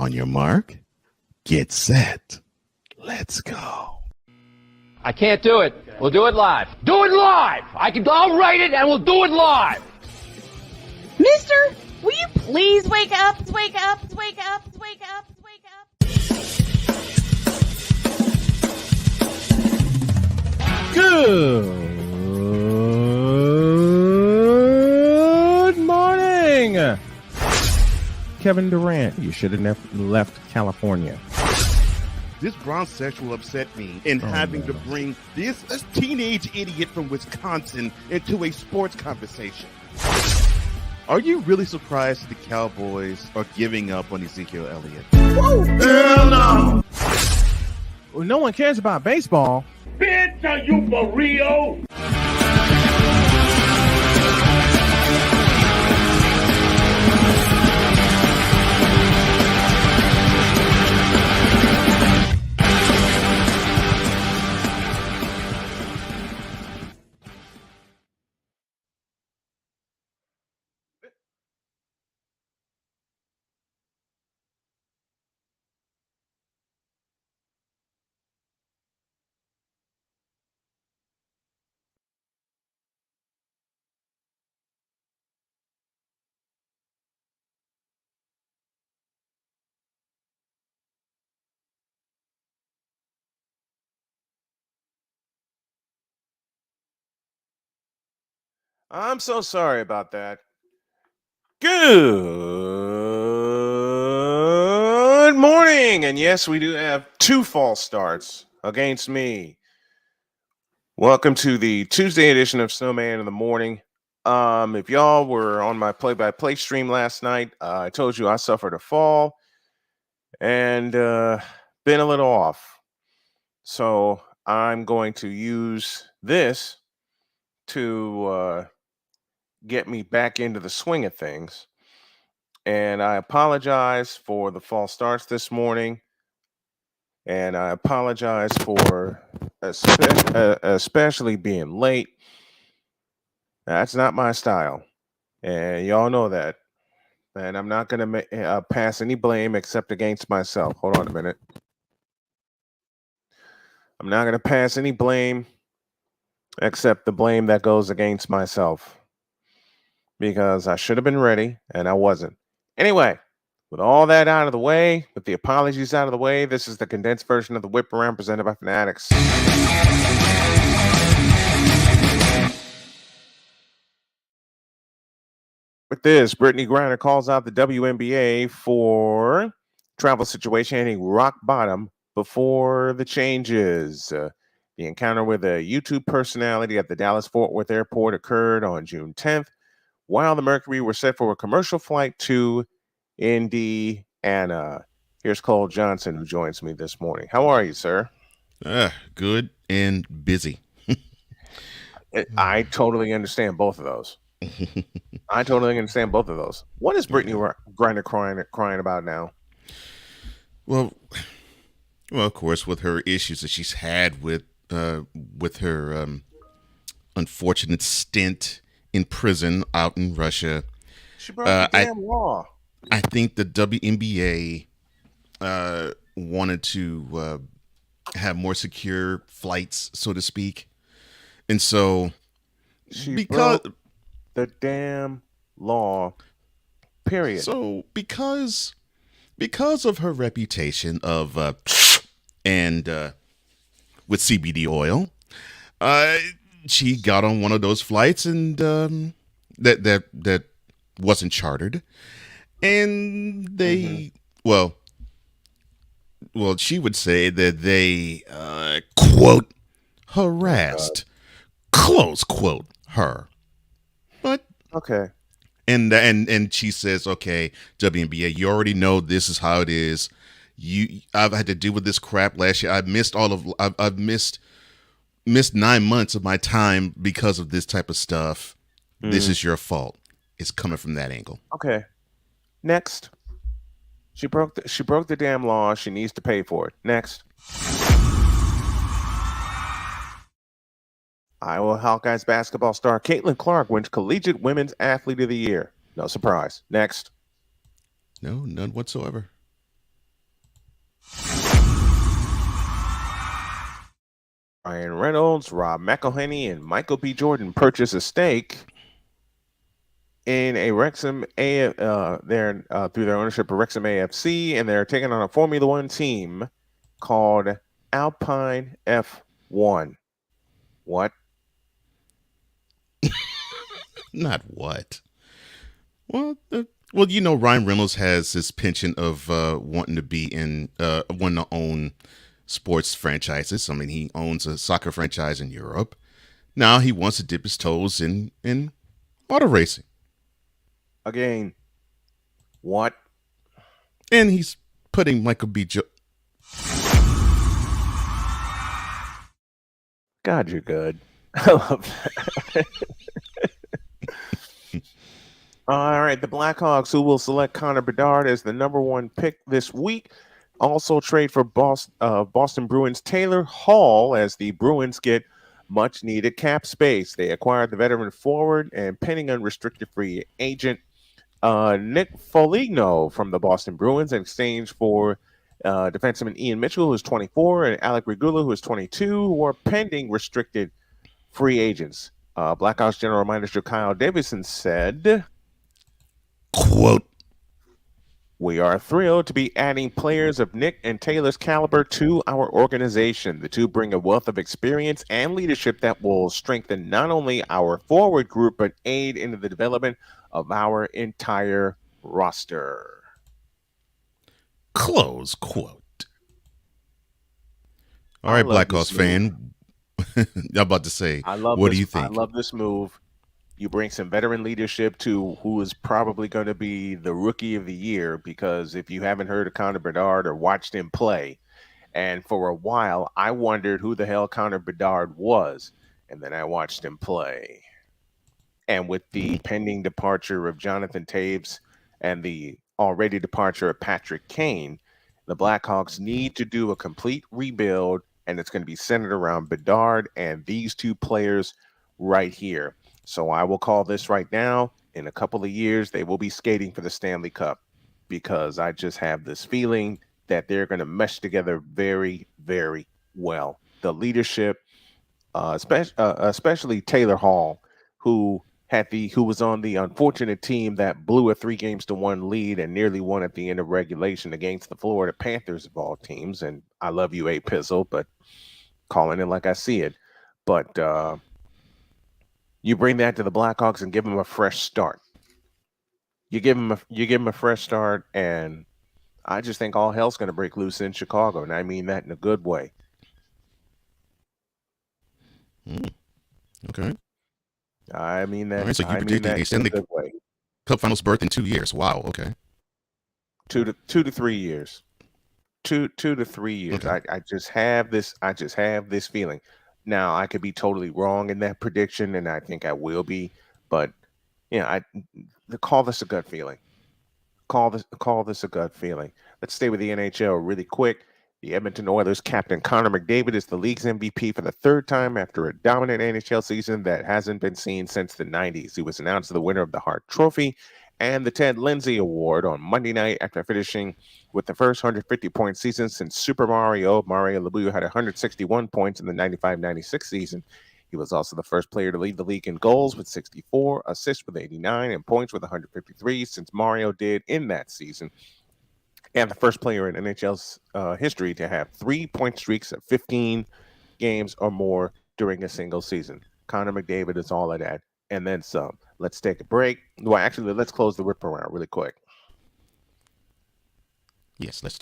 On your mark, get set. Let's go. I can't do it. We'll do it live. Do it live! I'll write it and we'll do it live! Mister, will you please wake up, wake up, wake up, wake up, wake up? Good morning, Kevin Durant. You should have left California. This bronsexual upset me in having to bring this teenage idiot from Wisconsin into a sports conversation. Are you really surprised that the Cowboys are giving up on Ezekiel Elliott? Whoa. Hell no! Well, no one cares about baseball. Bitch, are you for real? I'm so sorry about that. Good morning. And yes, we do have 2 false starts against me. Welcome to the Tuesday edition of Snowman in the Morning. If y'all were on my play-by-play stream last night, I told you I suffered a fall and been a little off. So I'm going to use this to get me back into the swing of things. And I apologize for the false starts this morning. And I apologize for especially being late. That's not my style. And y'all know that. And I'm not going to pass any blame except against myself. Hold on a minute. I'm not going to pass any blame except the blame that goes against myself. Because I should have been ready, and I wasn't. Anyway, with all that out of the way, with the apologies out of the way, this is the condensed version of the Whip Around presented by Fanatics. With this, Brittany Griner calls out the WNBA for travel situation hitting rock bottom before the changes. The encounter with a YouTube personality at the Dallas-Fort Worth airport occurred on June 10th. While the Mercury were set for a commercial flight to Indiana. Here's Cole Johnson, who joins me this morning. How are you, sir? Good and busy. I totally understand both of those. What is Brittany Griner crying about now? Well, of course, with her issues that she's had with her unfortunate stint in prison out in Russia. She broke the damn law. I think the WNBA wanted to have more secure flights, so to speak. And so she broke the damn law, period. So because of her reputation of and with CBD oil, she got on one of those flights and that wasn't chartered, and they well she would say that they quote harassed close quote her, but okay. And she says, okay, WNBA, you already know this is how it is. I've had to deal with this crap last year. I've missed 9 months of my time because of this type of stuff. This is your fault. It's coming from that angle. Okay. Next. She broke the damn law. She needs to pay for it. Next. Iowa Hawkeyes basketball star Caitlin Clark wins Collegiate Women's Athlete of the Year. No surprise. Next. No, none whatsoever. Ryan Reynolds, Rob McElhenney, and Michael B. Jordan purchase a stake in a Wrexham through their ownership of Wrexham AFC, and they're taking on a Formula One team called Alpine F1. What? Not what? Well, Ryan Reynolds has his penchant of wanting to own sports franchises. I mean, he owns a soccer franchise in Europe. Now he wants to dip his toes in auto racing, Again, what? and he's putting Michael B. God, you're good. I love that. All right, the Blackhawks, who will select Connor Bedard as the number one pick this week, also trade for Boston Bruins Taylor Hall as the Bruins get much needed cap space. They acquired the veteran forward and pending unrestricted free agent Nick Foligno from the Boston Bruins in exchange for defenseman Ian Mitchell, who is 24, and Alec Regula, who is 22, who are pending restricted free agents. Blackhawks general manager Kyle Davidson said, quote, "We are thrilled to be adding players of Nick and Taylor's caliber to our organization. The two bring a wealth of experience and leadership that will strengthen not only our forward group, but aid in the development of our entire roster." Close quote. All right, Blackhawks fan. I'm about to say, what do you think? I love this move. You bring some veteran leadership to who is probably going to be the rookie of the year, because if you haven't heard of Connor Bedard or watched him play, and for a while I wondered who the hell Connor Bedard was, and then I watched him play. And with the pending departure of Jonathan Taves and the already departure of Patrick Kane, the Blackhawks need to do a complete rebuild, and it's going to be centered around Bedard and these two players right here. So I will call this right now. In a couple of years, they will be skating for the Stanley Cup, because I just have this feeling that they're going to mesh together very, very well. The leadership, especially Taylor Hall, who was on the unfortunate team that blew a 3-1 lead and nearly won at the end of regulation against the Florida Panthers of all teams. And I love you, A Pizzle, but calling it like I see it. But you bring that to the Blackhawks and give them a fresh start. You give them a fresh start, and I just think all hell's going to break loose in Chicago, and I mean that in a good way. Okay. I mean that. All right, so you I mean predicted that a in a Stanley good way. Cup Finals berth in 2 years. Wow. Okay. 2 to 3 years. 2 to 3 years. Okay. I just have this. I just have this feeling. Now I could be totally wrong in that prediction, and I think I will be. But yeah, call this a gut feeling. Call this a gut feeling. Let's stay with the NHL really quick. The Edmonton Oilers captain Connor McDavid is the league's MVP for the third time after a dominant NHL season that hasn't been seen since the 90s. He was announced the winner of the Hart Trophy and the Ted Lindsay Award on Monday night after finishing with the first 150-point season since Super Mario. Mario Lemieux had 161 points in the 95-96 season. He was also the first player to lead the league in goals with 64, assists with 89, and points with 153 since Mario did in that season. And the first player in NHL's history to have 3-point streaks of 15 games or more during a single season. Connor McDavid is all of that, and then some. Let's take a break. Well, actually, let's close the rip around really quick. Yes, let's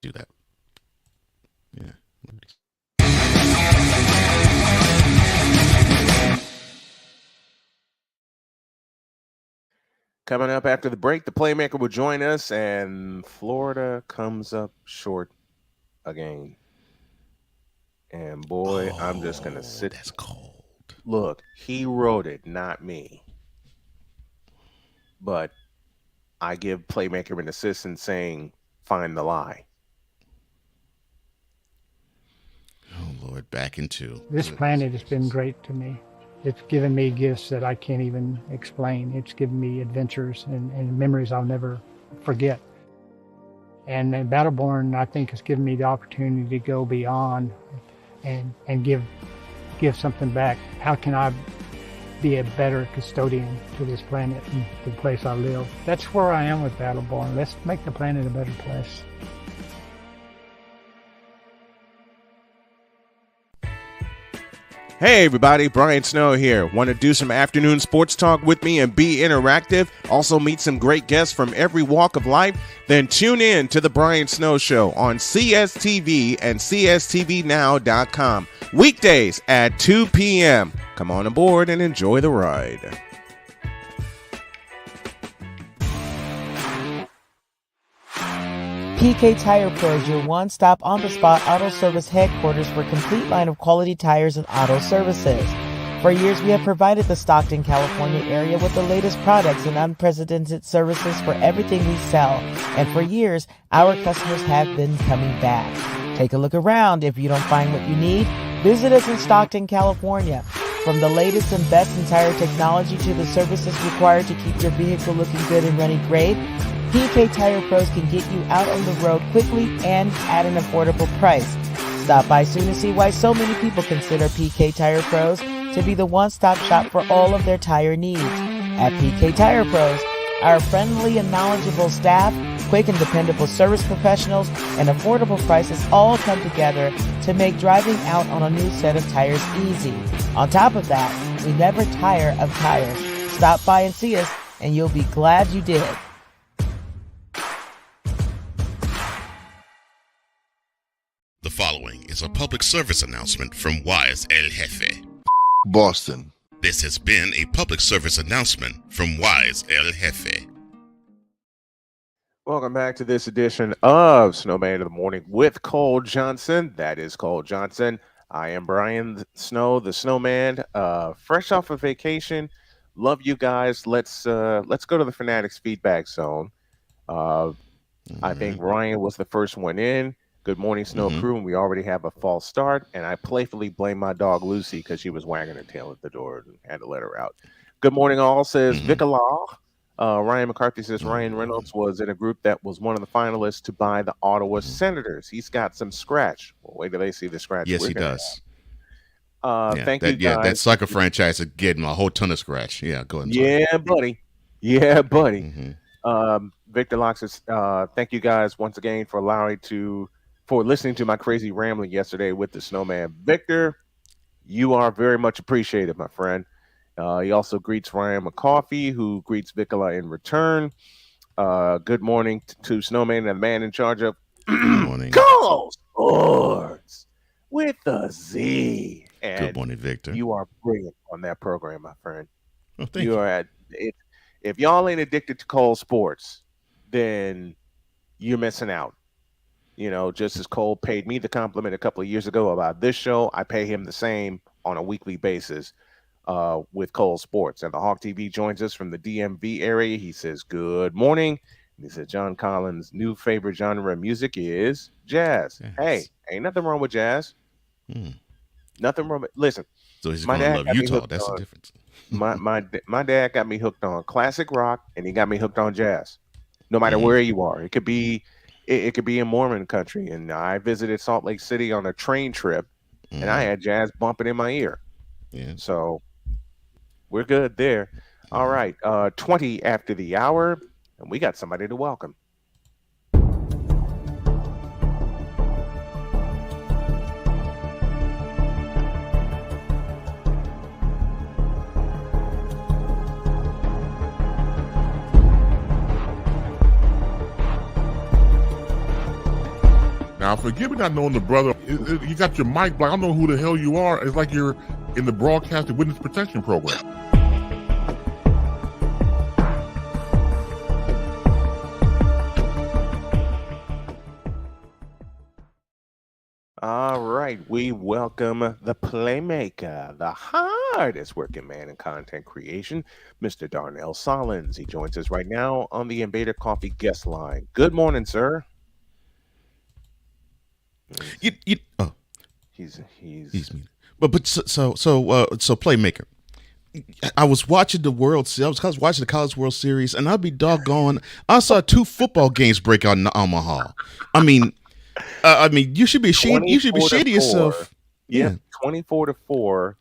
do that. Yeah. Coming up after the break, the playmaker will join us, and Florida comes up short again. And boy, I'm just going to sit. That's cold. Look, he wrote it, not me. But I give playmaker an assist in saying, find the lie. Oh, Lord, back into. This planet has been great to me. It's given me gifts that I can't even explain. It's given me adventures and memories I'll never forget. And Battleborn, I think, has given me the opportunity to go beyond and give something back. How can I be a better custodian to this planet and to the place I live? That's where I am with Battleborn. Let's make the planet a better place. Hey everybody, Brian Snow here. Want to do some afternoon sports talk with me and be interactive? Also meet some great guests from every walk of life? Then tune in to the Brian Snow Show on CSTV and CSTVnow.com. Weekdays at 2 p.m. Come on aboard and enjoy the ride. PK Tire Pro is your one-stop on-the-spot auto service headquarters for a complete line of quality tires and auto services. For years, we have provided the Stockton, California area with the latest products and unprecedented services for everything we sell. And for years, our customers have been coming back. Take a look around. If you don't find what you need, visit us in Stockton, California. From the latest and best in tire technology to the services required to keep your vehicle looking good and running great, PK Tire Pros can get you out on the road quickly and at an affordable price. Stop by soon to see why so many people consider PK Tire Pros to be the one-stop shop for all of their tire needs. At PK Tire Pros, our friendly and knowledgeable staff, quick and dependable service professionals, and affordable prices all come together to make driving out on a new set of tires easy. On top of that, we never tire of tires. Stop by and see us, and you'll be glad you did. The following is a public service announcement from Wise El Jefe. Boston. This has been a public service announcement from Wise El Jefe. Welcome back to this edition of Snowman in the Morning with Cole Johnson. That is Cole Johnson. I am Brian Snow, the Snowman, fresh off of vacation. Love you guys. Let's go to the Fanatics feedback zone. I think Ryan was the first one in. Good morning, Snow Crew, and we already have a false start. And I playfully blame my dog Lucy because she was wagging her tail at the door and had to let her out. Good morning, all, says Vicala. Ryan McCarthy says Ryan Reynolds was in a group that was one of the finalists to buy the Ottawa Senators. He's got some scratch. Well, wait till they see the scratch. Yes, he does. Thank you, guys. Yeah, that soccer franchise is getting a whole ton of scratch. Yeah, go ahead. Yeah, buddy. Yeah, buddy. Victor Locke says, thank you guys once again for listening to my crazy rambling yesterday with the Snowman. Victor, you are very much appreciated, my friend. He also greets Ryan McCoffey, who greets Vicola in return. Good morning to Snowman and the man in charge of Call Sports with a Z. And good morning, Victor. You are brilliant on that program, my friend. Oh, thank you. If y'all ain't addicted to Cole Sports, then you're missing out. You know, just as Cole paid me the compliment a couple of years ago about this show, I pay him the same on a weekly basis with Cole Sports. And the Hawk TV joins us from the DMV area. He says, good morning. And he says, John Collins' new favorite genre of music is jazz. Yes. Hey, ain't nothing wrong with jazz. Nothing wrong with, listen. So he's going to love Utah. That's the difference. my dad got me hooked on classic rock, and he got me hooked on jazz. No matter where you are. It could be in Mormon country. And I visited Salt Lake City on a train trip, and I had jazz bumping in my ear. Yeah. So we're good there. All right. 20 after the hour, and we got somebody to welcome. Now, forgive me not knowing the brother. You got your mic, but I don't know who the hell you are. It's like you're in the broadcasting witness protection program. All right. We welcome the playmaker, the hardest working man in content creation, Mr. Darnell Sollins. He joins us right now on the Invader Coffee guest line. Good morning, sir. He's but so playmaker. I was watching the World Series. I was watching the College World Series, and I'd be doggone. I saw 2 football games break out in Omaha. I mean, you should be ashamed. You should be ashamed of yourself. Yeah. 24-4 for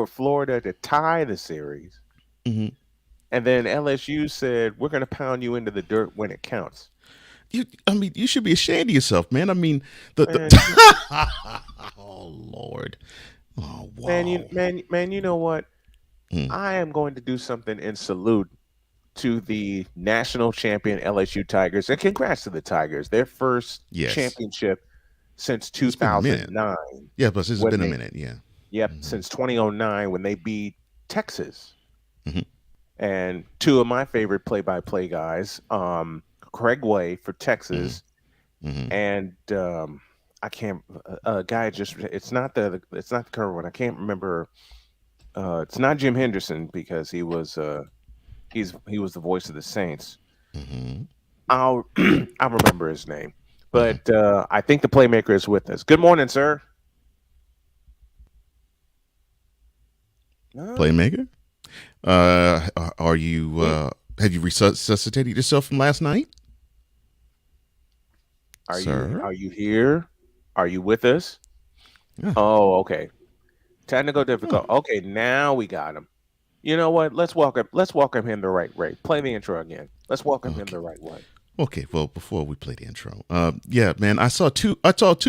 Florida to tie the series. Hmm. And then LSU said, we're going to pound you into the dirt when it counts. I mean, you should be ashamed of yourself, man. I mean, Man, oh Lord, oh man, wow. you know what? Mm. I am going to do something in salute to the national champion LSU Tigers. And congrats to the Tigers. Their first Yes, championship since it's been a minute. 2009. Yeah, but it's When been a they, minute. Yeah. yep, Hmm. since 2009 when they beat Texas. Hmm. And two of my favorite play-by-play guys, Craig Way for Hmm. Texas, Hmm. and I can't a guy just it's not the current one. I can't remember. It's not Jim Henderson because he was the voice of the Saints. Hmm. I'll I'll remember his name, Hmm. but I think the playmaker is with us. Good morning, sir. No? Playmaker. Are you? Have you resuscitated yourself from last night, sir? Are you here? Are you with us? Yeah. Oh, okay. Technical Oh, difficult. Okay, now we got him. You know what? Let's welcome him the right way. Play the intro again. Let's welcome him okay. the right way. Okay. Well, before we play the intro, yeah, man, I saw two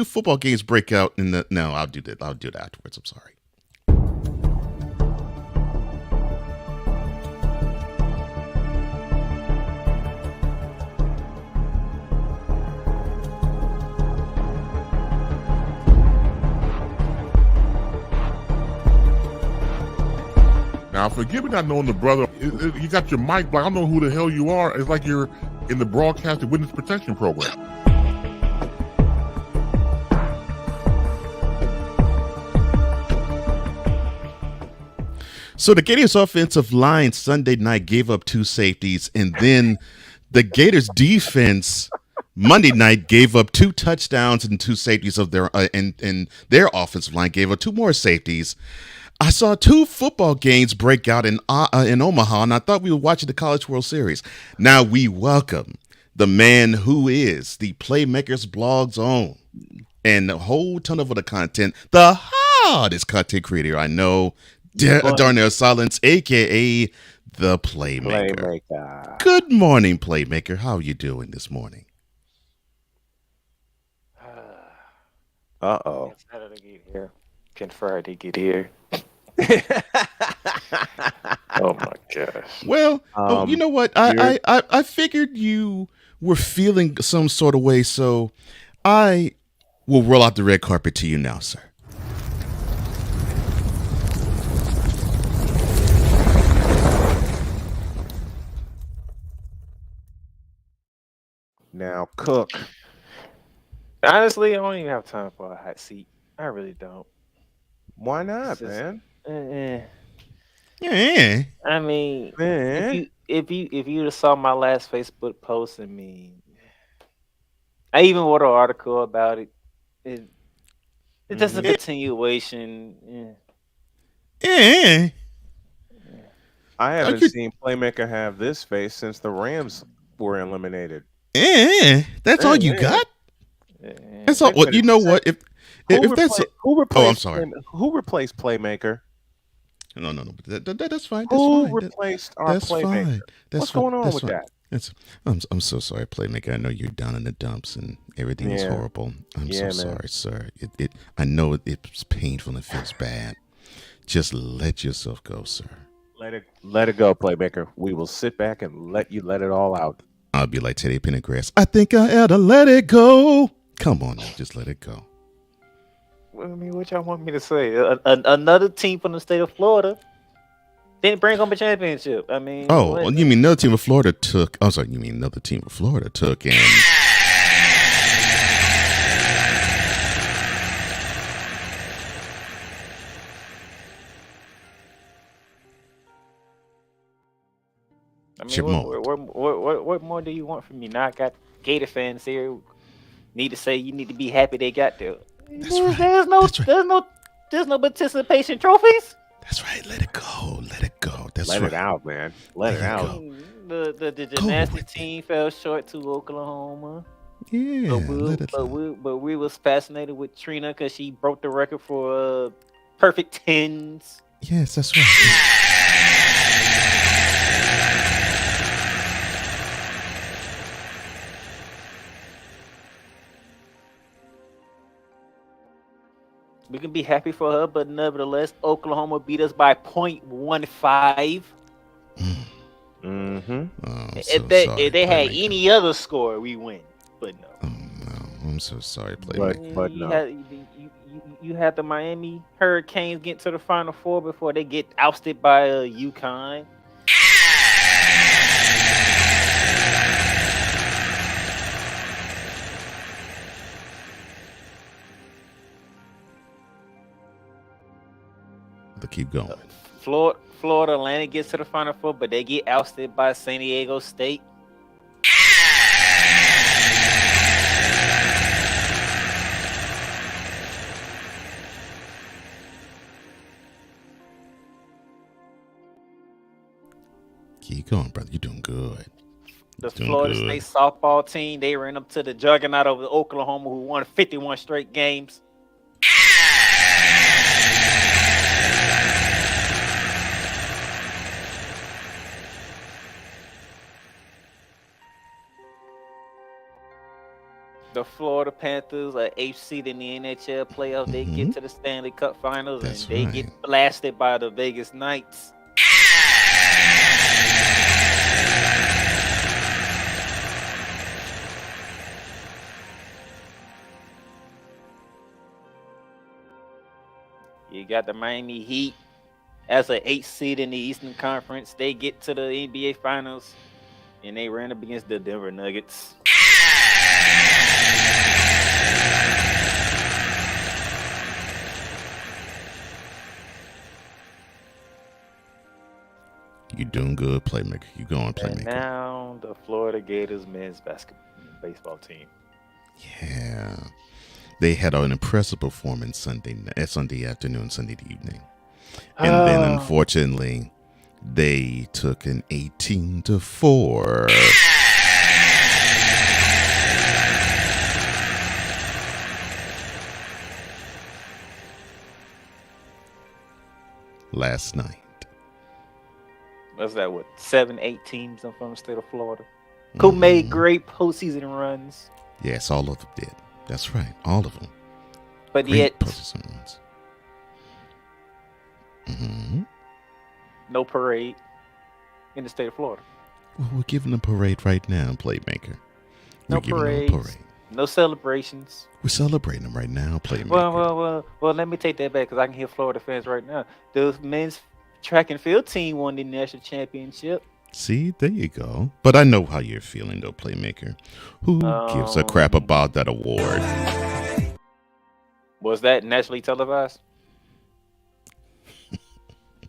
football games break out in the. No, I'll do that. I'll do that afterwards. I'm sorry. Now, forgive me not knowing the brother. You got your mic black. I don't know who the hell you are. It's like you're in the broadcasting witness protection program. So the Gators offensive line Sunday night gave up two safeties, and then the Gators defense Monday night gave up two touchdowns and two safeties of their and their offensive line gave up two more safeties. I saw two football games break out in Omaha, and I thought we were watching the College World Series. Now we welcome the man who is the Playmakers blog's own and a whole ton of other content, the hottest content creator I know, Darnell Silence, aka the Playmaker. Playmaker. Good morning, Playmaker. How are you doing this morning? Uh-oh. How did I get here? Can Friday get here? Oh my gosh. Well, you know what? I figured you were feeling some sort of way, so I will roll out the red carpet to you now, sir. Now cook. Honestly, I don't even have time for a hot seat. I really don't. Why It's not, just, man? eh. Yeah. I mean, Man. if you just saw my last Facebook post, I mean, I even wrote an article about it. It it's just a Mhm. continuation. Yeah. I I haven't could, seen Playmaker have this face since the Rams were eliminated. that's all you Eh, got? Eh. That's all. Wait a Well, you minute. know what? If that's oh, I'm sorry. Who replaced Playmaker? No, but that's fine. That's Who fine. replaced our That's Playmaker? fine. That's What's fine. going on That's with fine. that? That's I'm so sorry, Playmaker. I know you're down in the dumps and everything is Yeah. horrible. I'm Yeah, so man. sorry, sir. I know it's painful and it feels bad. Just let yourself go, sir. Let it go, Playmaker. We will sit back and let you let it all out. I'll be like Teddy Pendergrass. I think I ought to let it go. Come on, now, just let it go. I mean, what y'all want me to say? Another team from the state of Florida didn't bring home a championship. I mean, Oh, what? well, you mean another team of Florida took? Oh, sorry, you mean another team of Florida took and. I mean, Chip moment. what more do you want from me? Now I got Gator fans here. Need to say you need to be happy they got there. That's right. There's no, That's right. there's no participation trophies. That's right. Let it go. Let it go. That's Let right. it out, man. Let it Let it out. go. The Go gymnastics with it. team fell short to Oklahoma. Yeah, let it lie. But we was fascinated with Trina because she broke the record for perfect tens. Yes, that's right. We can be happy for her, but nevertheless, Oklahoma beat us by 0.15. Mm-hmm. Oh, I'm If so they, sorry, if they had Playmaker. any other score, we win. But no. Oh no, I'm so sorry, Playmaker. But you no. you had the Miami Hurricanes get to the Final Four before they get ousted by UConn. But keep going. Florida Atlantic gets to the Final Four, but they get ousted by San Diego State. Keep going, brother. You're doing good. The Doing Florida good. State softball team, they ran up to the juggernaut of Oklahoma, who won 51 straight games. The Florida Panthers are 8th seed in the NHL playoffs. They get to the Stanley Cup Finals, That's and they right. get blasted by the Vegas Knights. You got the Miami Heat as an 8th seed in the Eastern Conference. They get to the NBA Finals, and they ran up against the Denver Nuggets. You're doing good, Playmaker. You going, And Playmaker. now the Florida Gators men's baseball team. Yeah. They had an impressive performance Sunday afternoon, Sunday evening. And then unfortunately, they took an 18-4. Last night. What's that? What 7-8 teams from the state of Florida who made great postseason runs, Yes, all of them did. That's right. All of them. but Great yet postseason runs. no parade in the state of Florida. Well, we're giving a parade right now, Playmaker. We're No giving them a parades, parade. no celebrations. We're celebrating them right now, Playmaker. Well. Let me take that back because I can hear Florida fans right now. The men's track and field team won the national championship. See, there you go. But I know how you're feeling, though, Playmaker. Who gives a crap about that award? Was that nationally televised?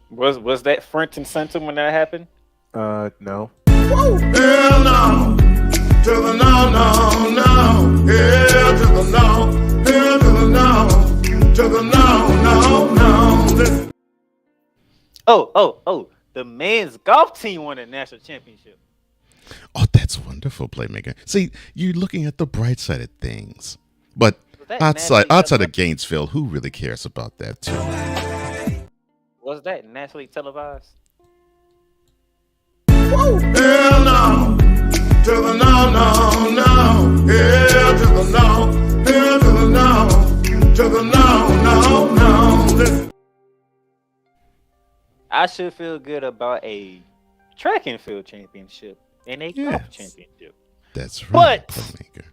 was that front and center when that happened? No. Hell no. To the no, no, no. Hell to the no. Hell to the no. To the no, no, no. Listen. Oh. The men's golf team won the national championship. Oh, that's wonderful, Playmaker. See, you're looking at the bright side of things. But that outside nationally of Gainesville, who really cares about that, too? Was that nationally televised? Hell no. To the no, no, no. Hell to the no. Hell to the no. To the no, no, no. Listen. I should feel good about a track and field championship and a golf championship. That's right, But Playmaker.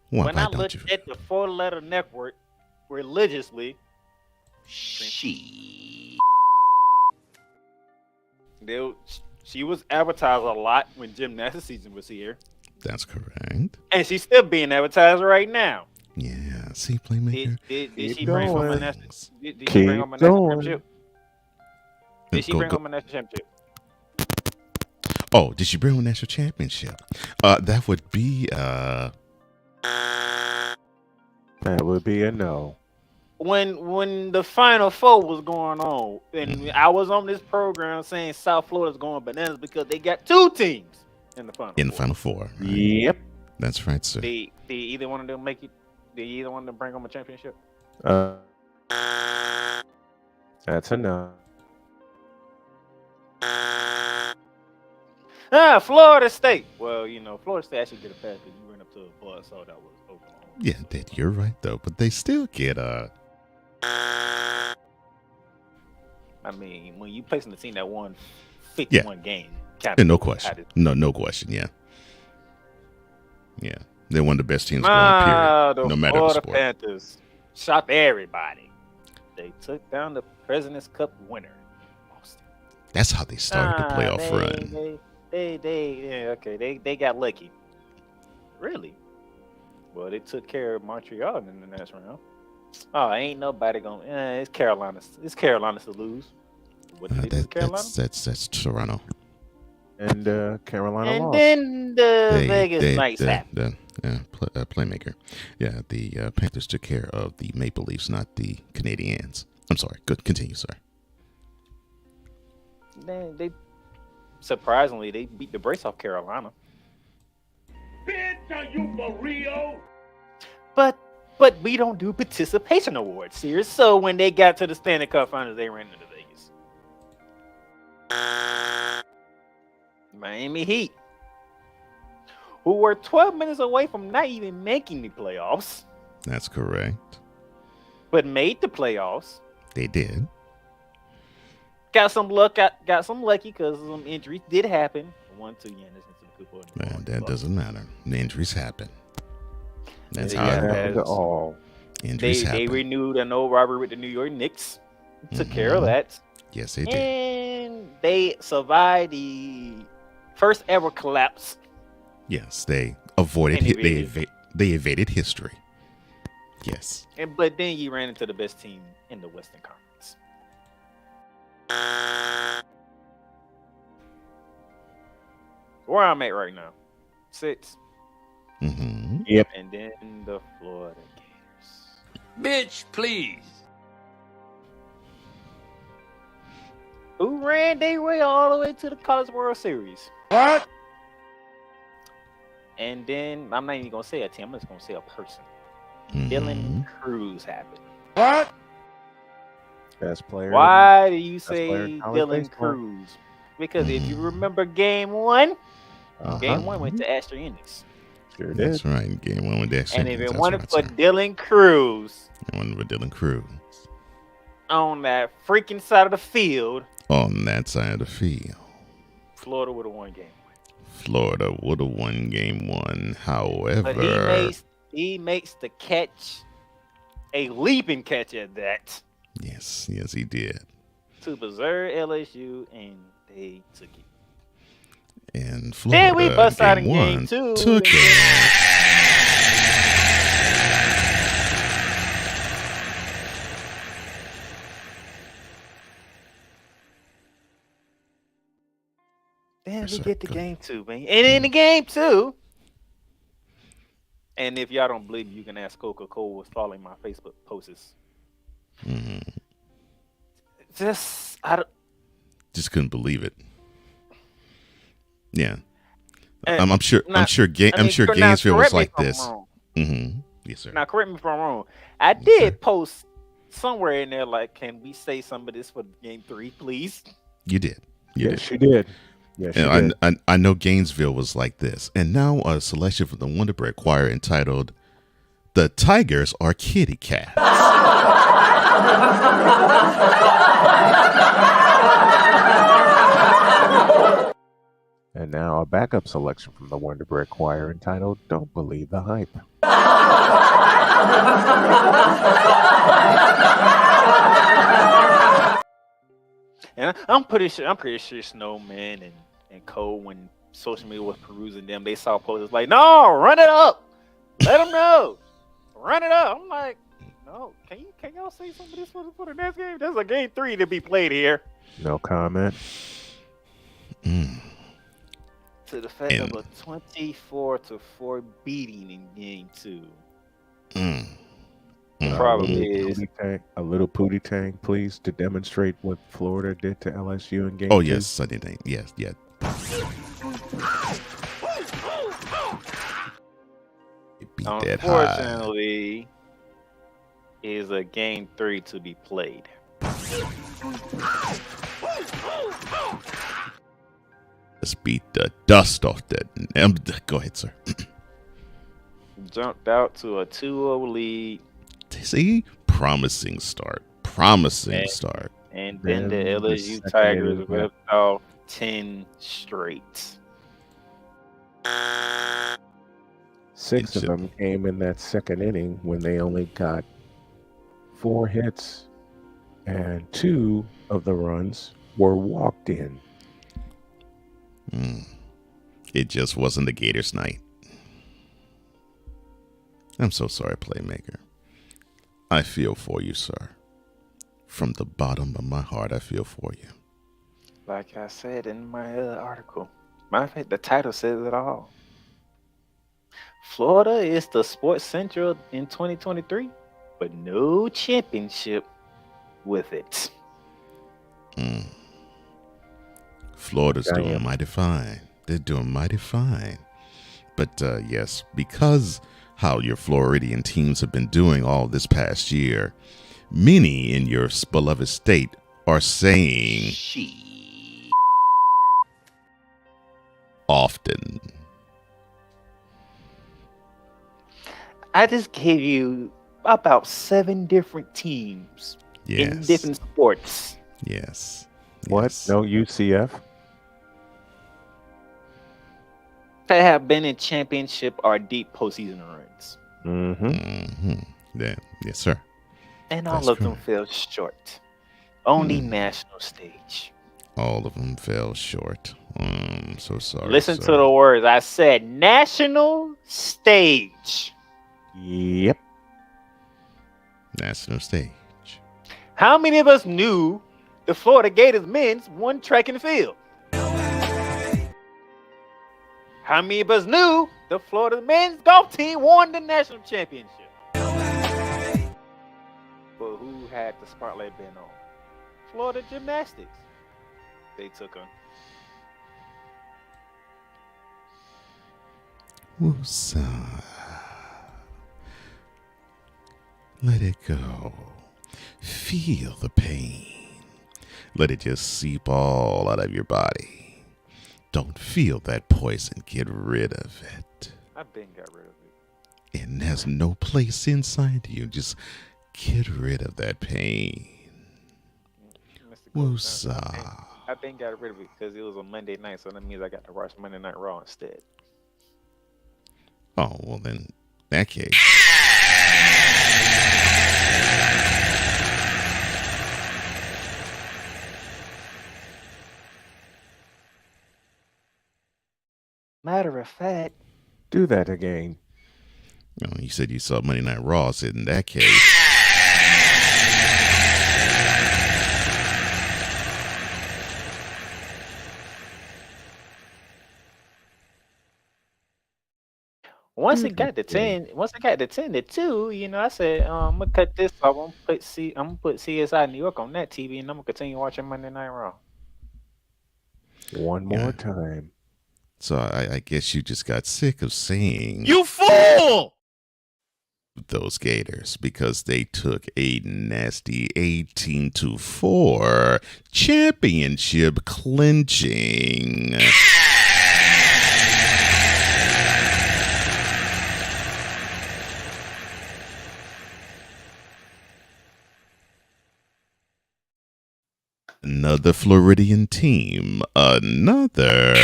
when I looked at the 4-letter network religiously, she was advertised a lot when gymnastics season was here. That's correct. And she's still being advertised right now. Yeah, see, Playmaker? Did she bring home a national championship? Did she bring home a national championship? Oh, did she bring home a national championship? That would be That would be a no. When the Final Four was going on, and I was on this program saying South Florida's going bananas because they got two teams in the Final Four. Final Four. Right? Yep. That's right, sir. Did either one of them make it? Did either one of them bring home a championship? That's enough. Florida State. Well, Florida State actually get a pass because you ran up to a bus, so that was open. Yeah, you're right though, but they still get I mean, when you placing the team that won 51 games, no question. No question. Yeah. They're one of the best teams going. Period. No matter the sport. Panthers shocked everybody. They took down the President's Cup winner. That's how they started the playoff run. They got lucky. Really? Well, they took care of Montreal in the next round. Oh, ain't nobody going. It's Carolina's. It's Carolina's to lose. What did they do to Carolina? That's Toronto. And Carolina and lost. Then the Vegas Knights happened. Playmaker. Yeah, the Panthers took care of the Maple Leafs, not the Canadiens. I'm sorry. Good. Continue, sir. They surprisingly they beat the brace off Carolina. Bitch, are you for real? But we don't do participation awards here. So when they got to the Stanley Cup Finals, they ran into Vegas. Miami Heat, who were 12 minutes away from not even making the playoffs. That's correct. But made the playoffs. They did. Got some luck. Got some lucky because some injuries did happen. 1-2 Yannis. Man, that doesn't matter. The injuries happen. That's how it happens. All injuries happen. They renewed an old robbery with the New York Knicks. Took care of that. Yes, they did. And they survived the first ever collapse. Yes, they avoided. They evaded history. Yes. But then you ran into the best team in the Western Conference. Where I'm at right now, 6. Mm-hmm. Yep. And then the Florida Gators. Bitch, please. Who ran their way all the way to the College World Series? What? And then I'm not even gonna say a team. I'm just gonna say a person. Mm-hmm. Dylan Cruz happened. What? Best player. Why do you say college Dylan baseball. Cruz? Because if you remember Game 1, Uh-huh. Game 1 went to Extra Innings. Sure did. That's right. Game 1 with the extra. And if it wasn't for Dylan Cruz One with Dylan Cruz on that freaking side of the field, on that side of the field, Florida would have won Game 1. Florida would have won Game 1. However, But he makes the catch, a leaping catch at that, yes, he did. to preserve LSU, and they took it. And Florida, Then we bust out in Game Game 1 2. took it. Then Yes, we sir. get to Go. Game 2, man. And in the Game 2, and if y'all don't believe me, you can ask Coca-Cola was following my Facebook posts. Mm-hmm. Just Couldn't believe it. Yeah, And I'm sure. now- I'm sure. now, Gainesville was correct me like if I'm this. wrong. Mm-hmm. Yes, sir. Now, correct me if I'm wrong. I sir. did post somewhere in there like, can we say some of this for Game 3, please? You did. Yes, you did. Yes, you And did. I know Gainesville was like this. And now a selection from the Wonder Bread Choir entitled "The Tigers Are Kitty Cats." And now a backup selection from the Wonder Bread Choir entitled "Don't Believe the Hype." And I'm pretty sure Snowman and Cole, when social media was perusing them, they saw posters like, no, run it up. Let them know. Run it up. I'm like, no, can y'all say some of this for the next game? There's a Game 3 to be played here. No comment. Mm. To the fact of a 24-4 beating in Game 2. Mm. The Mm. problem A little is, pootie tank- a little pootie tank, please, to demonstrate what Florida did to LSU in Game Oh 2. yes, I did. Yes, yeah. that high. Unfortunately, is a game 3 to be played. Let's beat the dust off that. Go ahead, sir. Jumped out to a 2-0 lead. See, promising start. Promising And- start. And then the Then the LSU second Tigers inning whipped off 10 straight. 6 of them came in that second inning when they only got 4 hits, and 2 of the runs were walked in. It just wasn't the Gators' night. I'm so sorry, Playmaker. I feel for you, sir. From the bottom of my heart, I feel for you. Like I said in my article, matter of fact, the title says it all. Florida is the Sports Central in 2023, but no championship with it. Florida's doing mighty fine. They're doing mighty fine. But yes, because how your Floridian teams have been doing all this past year, many in your beloved state are saying often. I just gave you about 7 different teams in Yes. different sports. Yes. What? Yes. No UCF? That have been in championship or deep postseason runs. Mm-hmm. Yeah. Yes, sir. And all That's of them correct. fell short. Only national stage. All of them fell short. I'm so sorry. Listen sir. to the words. I said national stage. Yep. National stage. How many of us knew the Florida Gators men's won track and field? How many of us knew the Florida men's golf team won the national championship? But who had the spotlight been on? Florida gymnastics. They took them. Woosah. Let it go. Feel the pain. Let it just seep all out of your body. Don't feel that poison. Get rid of it. I've been got rid of it. It has no place inside you. Just get rid of that pain. Mr. Coach, Woosah. I've been got rid of it because it was a Monday night, so that means I got to watch Monday Night Raw instead. Oh, well then, in that case. Matter of fact, Do that again. You said you saw Monday Night Raw, so in that case. once it got to 10-2, you know, I said, I'm gonna cut this off. I'm gonna put CSI New York on that TV, and I'm gonna continue watching Monday Night Raw. One more time. So I guess you just got sick of seeing You fool! those Gators because they took a nasty 18-4 championship clinching. Another Floridian team. Another.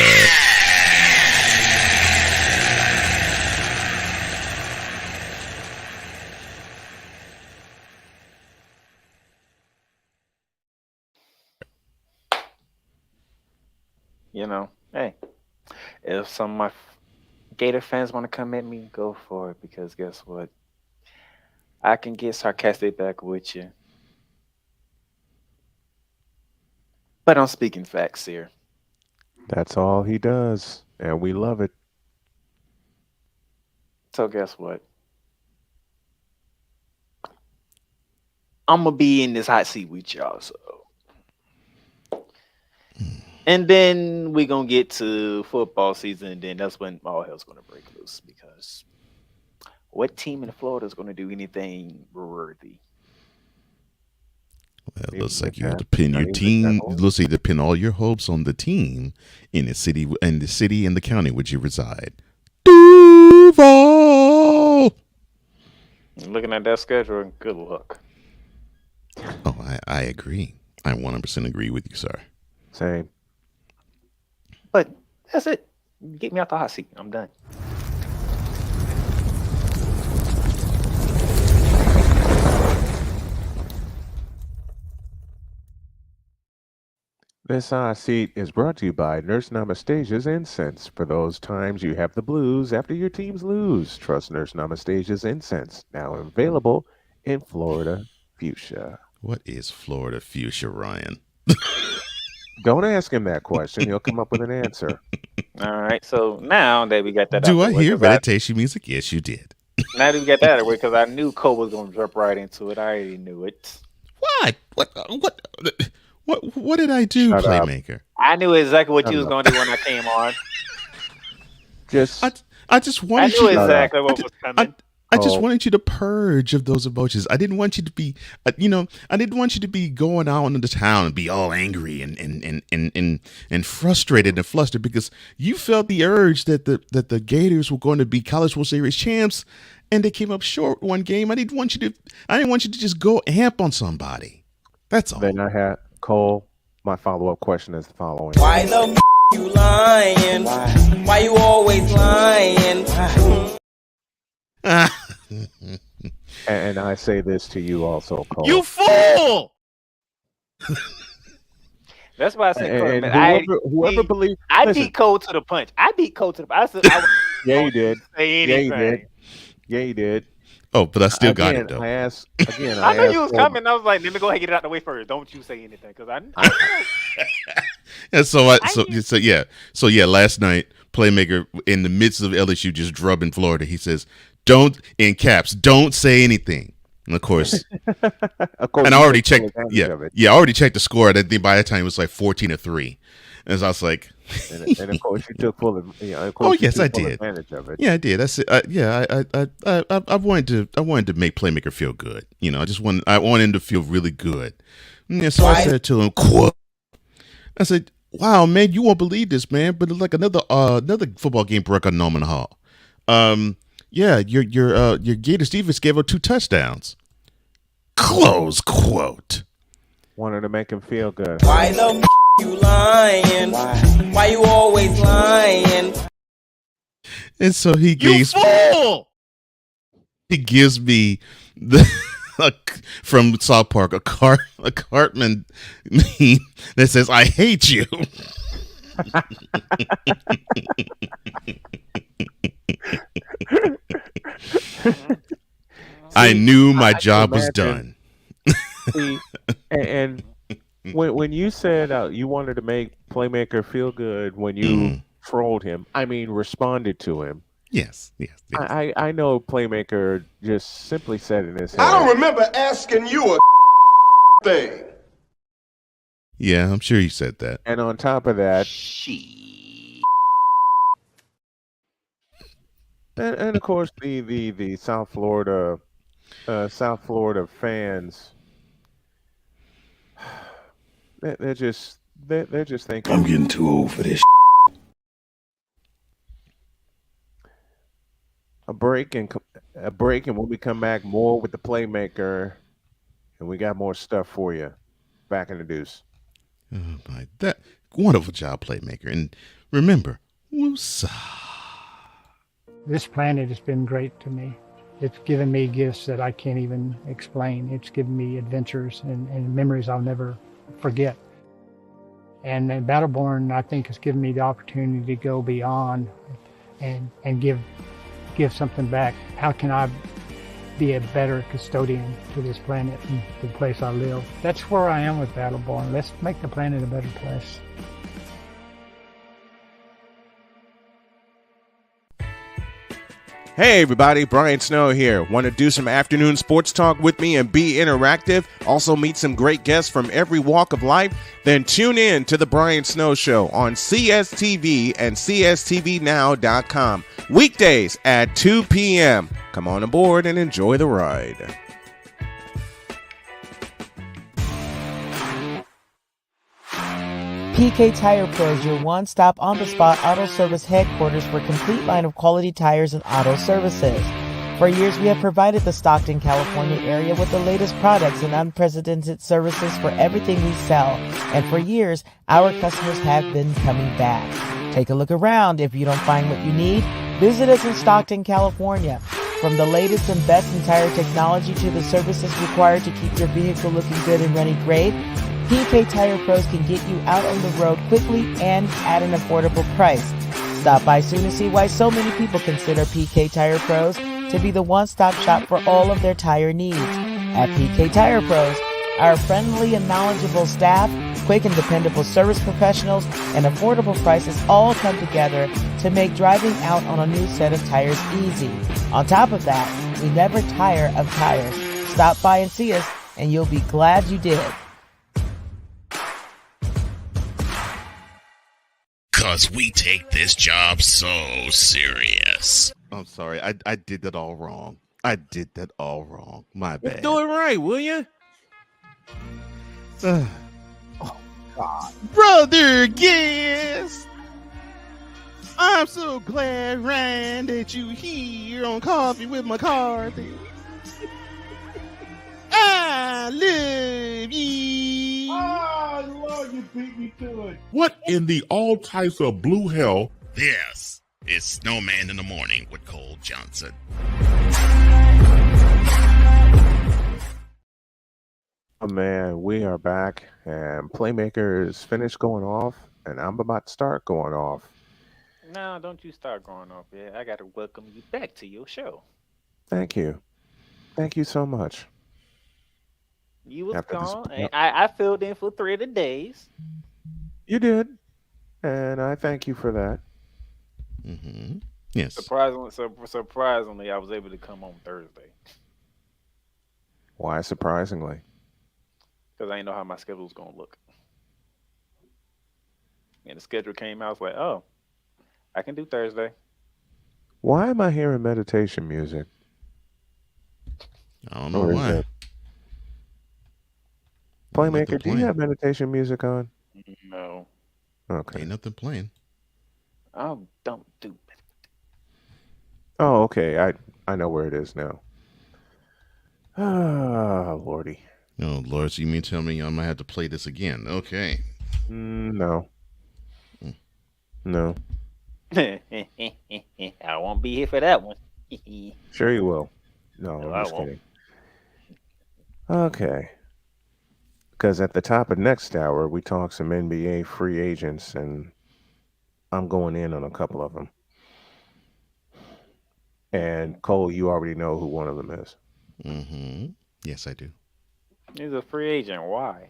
You know, hey, if some of my Gator fans want to come at me, go for it, because guess what? I can get sarcastic back with you. But I'm speaking facts here. That's all he does, and we love it. So guess what? I'm gonna be in this hot seat with y'all. So, and then we're gonna get to football season, and then that's when all hell's gonna break loose. Because what team in Florida is going to do anything worthy? Well, it Even looks like with you have that- to pin not your even with team. that It looks like you have to pin all your hopes on the team in the city and the county which you reside. Duval. Looking at that schedule, good luck. Oh, I agree. I 100% agree with you, sir. Same. But that's it. Get me out the hot seat. I'm done. This seat is brought to you by Nurse Namastasia's Incense. For those times you have the blues after your teams lose, trust Nurse Namastasia's Incense. Now available in Florida Fuchsia. What is Florida Fuchsia, Ryan? Don't ask him that question. He'll come up with an answer. All right. So now that we got that Do out I the way, hear 'cause I- meditation music? Yes, you did. now that we got that out of the way, because I knew Cole was going to jump right into it. I already knew it. What? What did I do, Shut up. Playmaker? I knew exactly what Shut you was up. going to do when I came on. Just I just I wanted knew you. exactly what was coming. I just Oh. wanted you to purge of those emotions. I didn't want you to be, I didn't want you to be going out into town and be all angry and frustrated and flustered because you felt the urge that the Gators were going to be College World Series champs, and they came up short one game. I didn't want you to just go amp on somebody. That's all. then I had Cole. My follow-up question is the following. Why the you lying? Why you always lying? And I say this to you also, Cole. You fool! That's why I said, Cole, and man, whoever believes. I listen, beat Cole to the punch. I said, yeah, you did. Say Yeah, anything. you did. Yeah, you did. Oh, but I still got it Again, though. I asked again. I knew asked you was Cole- coming. I was like, let me go ahead and get it out the way first. Don't you say anything, because I And so yeah. Last night, Playmaker in the midst of LSU just drubbing Florida, he says, "Don't in caps, don't say anything." And of course, Of course, and I you already took full checked. advantage of it. Yeah, I already checked the score. I think by that time it was like 14-3, and so I was like, And of course, you took full. Of course "Oh you yes, took I full did. Advantage of it. Yeah, I did. That's it. I wanted to make Playmaker feel good. I wanted him to feel really good. Yeah, so I said to him, "Quote." I said, "Wow, man, you won't believe this, man, but it's like another football game broke on Norman Hall. Yeah, your Gators defense gave up 2 touchdowns." Close quote. Wanted to make him feel good. Why the you lying? Why you always lying? And so he gives me the from South Park a Cartman meme that says "I hate you." I knew my job was done. See, and when you said you wanted to make Playmaker feel good when you trolled him, I mean responded to him. Yes. I know Playmaker just simply said in his head. I don't remember asking you a thing. Yeah, I'm sure you said that. And on top of that, and of course the South Florida fans, they're just thinking. I'm getting too old for this. A break, and when we come back, more with the Playmaker, and we got more stuff for you. Back in the deuce. Oh my, that wonderful job, Playmaker. And remember, woosah. This planet has been great to me. It's given me gifts that I can't even explain. It's given me adventures and memories I'll never forget. And Battleborn, I think, has given me the opportunity to go beyond and give something back. How can I be a better custodian to this planet and the place I live? That's where I am with Battleborn. Let's make the planet a better place. Hey everybody, Brian Snow here. Want to do some afternoon sports talk with me and be interactive? Also meet some great guests from every walk of life? Then tune in to the Brian Snow Show on CSTV and CSTVnow.com. Weekdays at 2 p.m. Come on aboard and enjoy the ride. PK Tire Pro is your one-stop on-the-spot auto service headquarters for a complete line of quality tires and auto services. For years, we have provided the Stockton, California area with the latest products and unprecedented services for everything we sell. And for years, our customers have been coming back. Take a look around. If you don't find what you need, visit us in Stockton, California. From the latest and best in tire technology to the services required to keep your vehicle looking good and running great, PK Tire Pros can get you out on the road quickly and at an affordable price. Stop by soon to see why so many people consider PK Tire Pros to be the one-stop shop for all of their tire needs. At PK Tire Pros, our friendly and knowledgeable staff, quick and dependable service professionals, and affordable prices all come together to make driving out on a new set of tires easy. On top of that, we never tire of tires. Stop by and see us, and you'll be glad you did. Because we take this job so serious. I'm sorry. I did that all wrong. I did that all wrong. My bad. Do it right, will you? Oh, God. Brother guest, I'm so glad, Ryan, that you here on Coffee with McCarthy. I love you. Oh, Lord, you beat me to it. What in the all types of blue hell? This is Snowman in the Morning with Cole Johnson. Oh man, we are back and Playmaker is finished going off and I'm about to start going off. No, don't you start going off yet. I got to welcome you back to your show. Thank you. Thank you so much. You was After this- gone. And I filled in for 3 of the days. You did. And I thank you for that. Mm-hmm. Yes. Surprisingly, I was able to come on Thursday Why surprisingly? because I didn't know how my schedule was going to look. And the schedule came out. I was like, oh, I can do Thursday. Why am I hearing meditation music? I don't know Or is why. it- Playmaker, do you have meditation music on? No. Okay. Ain't nothing playing. I don't do Oh, okay. I know where it is now. Ah, Lordy. Oh, Lord, so you mean tell me I might have to play this again? Okay. No. No. I won't be here for that one. Sure you will. No, No, I'm I just won't. kidding. Okay. Because at the top of next hour, we talk some NBA free agents, and I'm going in on a couple of them. And Cole, you already know who one of them is. Mm-hmm. Yes, I do. He's a free agent. Why?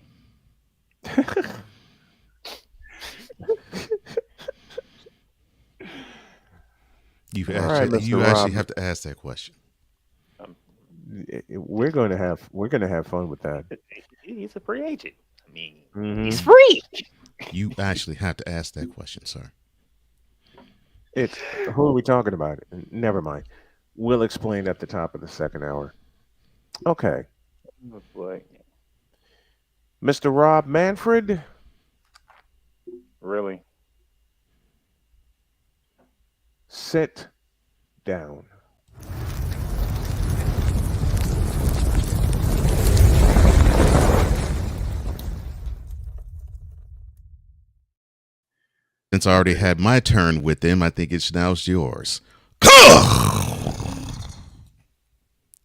You All right, Mr. actually Rob. have to ask that question. We're going to have fun with that. He's a free agent. I mean, Mhm. he's free. You actually have to ask that question, sir. It's who are we talking about? Never mind. We'll explain at the top of the second hour. Okay. Oh, boy. Mr. Rob Manfred, Really? sit down. Since I already had my turn with him, I think it's now yours.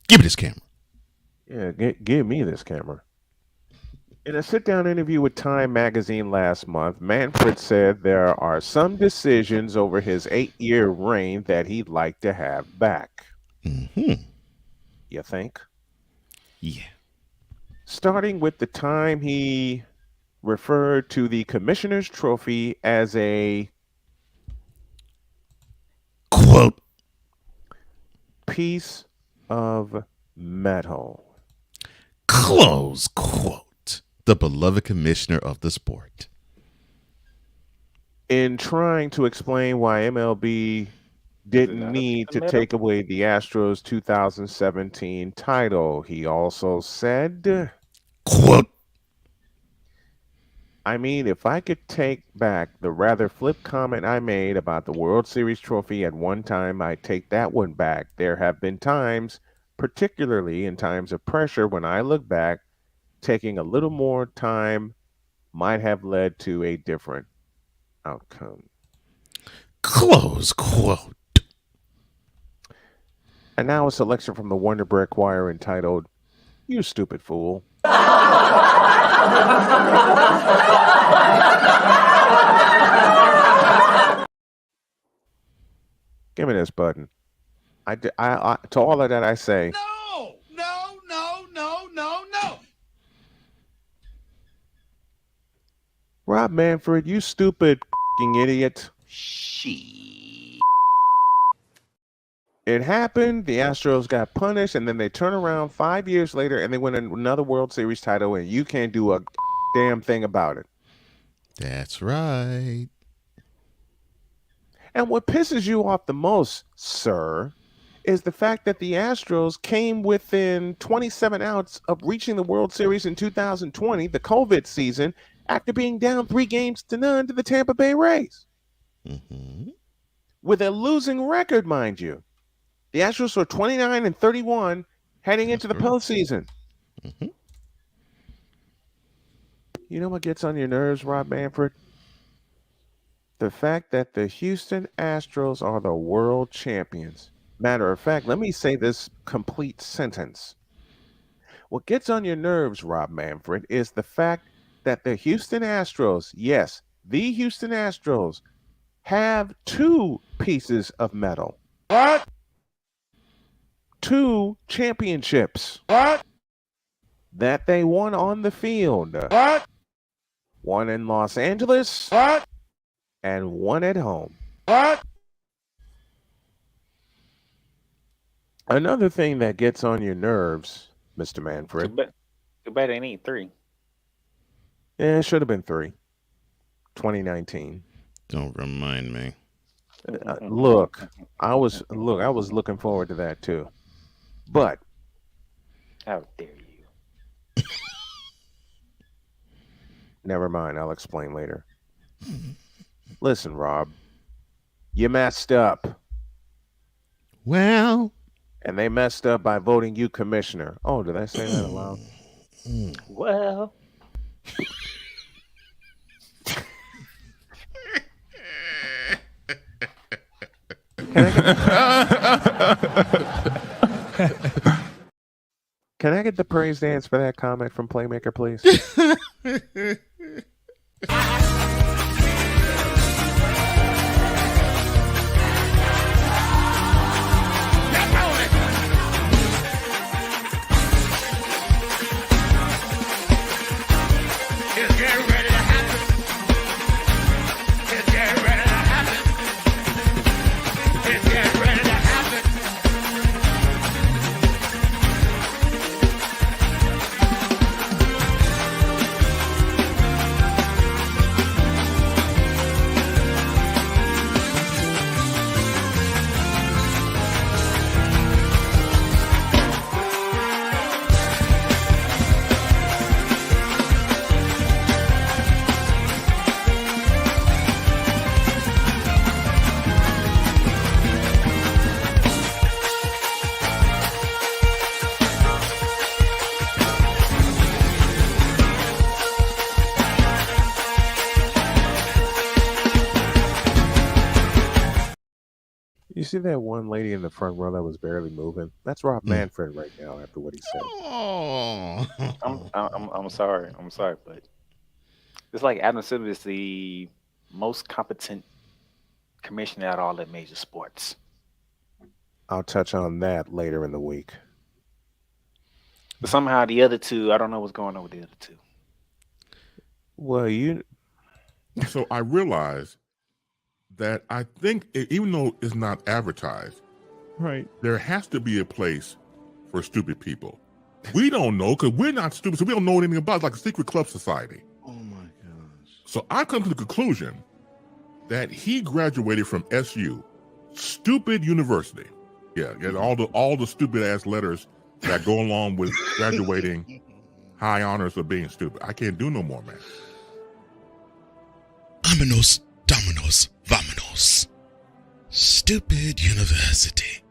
Give me this camera. Yeah, give me this camera. In a sit-down interview with Time magazine last month, Manfred said there are some decisions over his 8-year reign that he'd like to have back. Mm-hmm. You think? Yeah. Starting with the time he referred to the Commissioner's Trophy as a quote piece of metal. Close quote. The beloved commissioner of the sport. In trying to explain why MLB didn't need to take away the Astros 2017 title, he also said, quote, I mean, if I could take back the rather flip comment I made about the World Series trophy at one time, I'd take that one back. There have been times, particularly in times of pressure, when I look back, taking a little more time might have led to a different outcome. Close quote. And now a selection from the Wonder Bread Choir entitled, You Stupid Fool. Give me this button. I to all of that I say, No. Rob Manfred, you stupid f***ing idiot. It happened. The Astros got punished, and then they turn around 5 years later and they win another World Series title, and you can't do a damn thing about it. That's right. And what pisses you off the most, sir, is the fact that the Astros came within 27 outs of reaching the World Series in 2020, the COVID season, after being down 3-0 to the Tampa Bay Rays. Mm-hmm. With a losing record, mind you. The Astros were 29-31 heading into the postseason. Mm-hmm. You know what gets on your nerves, Rob Manfred? The fact that the Houston Astros are the world champions. Matter of fact, let me say this complete sentence. What gets on your nerves, Rob Manfred, is the fact that the Houston Astros, yes, the Houston Astros, have 2 pieces of metal. What? 2 championships. What? That they won on the field. What? One in Los Angeles. What? And one at home. What? Another thing that gets on your nerves, Mr. Manfred. Too bad they need 3. Yeah, it should have been 3. 2019. Don't remind me. Look, I was looking forward to that too. But how dare you? Never mind, I'll explain later. Listen, Rob, you messed up. Well, and they messed up by voting you commissioner. Oh, did I say that aloud? Well, Can I get the praise dance for that comment from Playmaker, please? You see that one lady in the front row that was barely moving? That's Rob Manfred right now after what he said. Oh. I'm sorry. I'm sorry, but it's like Adam Silver is the most competent commissioner at all the major sports. I'll touch on that later in the week. But somehow the other two, I don't know what's going on with the other two. Well, So I realized that I think, even though it's not advertised, Right. There has to be a place for stupid people. We don't know because we're not stupid, so we don't know anything about it. It's like a secret club society. Oh my gosh. So I come to the conclusion that he graduated from SU, stupid university. Yeah, all the stupid ass letters that go along with graduating high honors of being stupid. I can't do no more, man. Aminos, dominos, vamonos. Stupid university.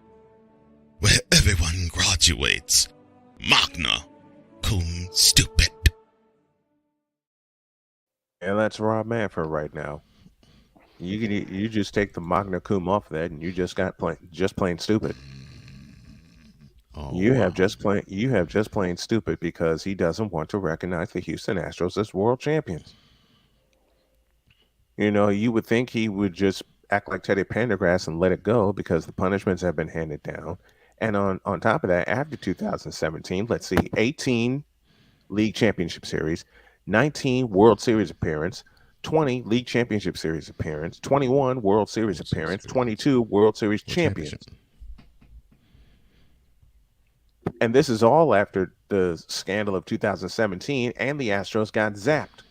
Where everyone graduates. Magna cum stupid. And that's Rob Manfred right now. You just take the magna cum off of that, and you just got plain stupid. Oh, You wow. have just plain stupid because he doesn't want to recognize the Houston Astros as world champions. You know, you would think he would just act like Teddy Pendergrass and let it go because the punishments have been handed down. And on top of that, after 2017, let's see, 18 League Championship Series, 19 World Series appearance, 20 League Championship Series appearance, 21 World Series appearance, 22 World Series champions. And this is all after the scandal of 2017 and the Astros got zapped.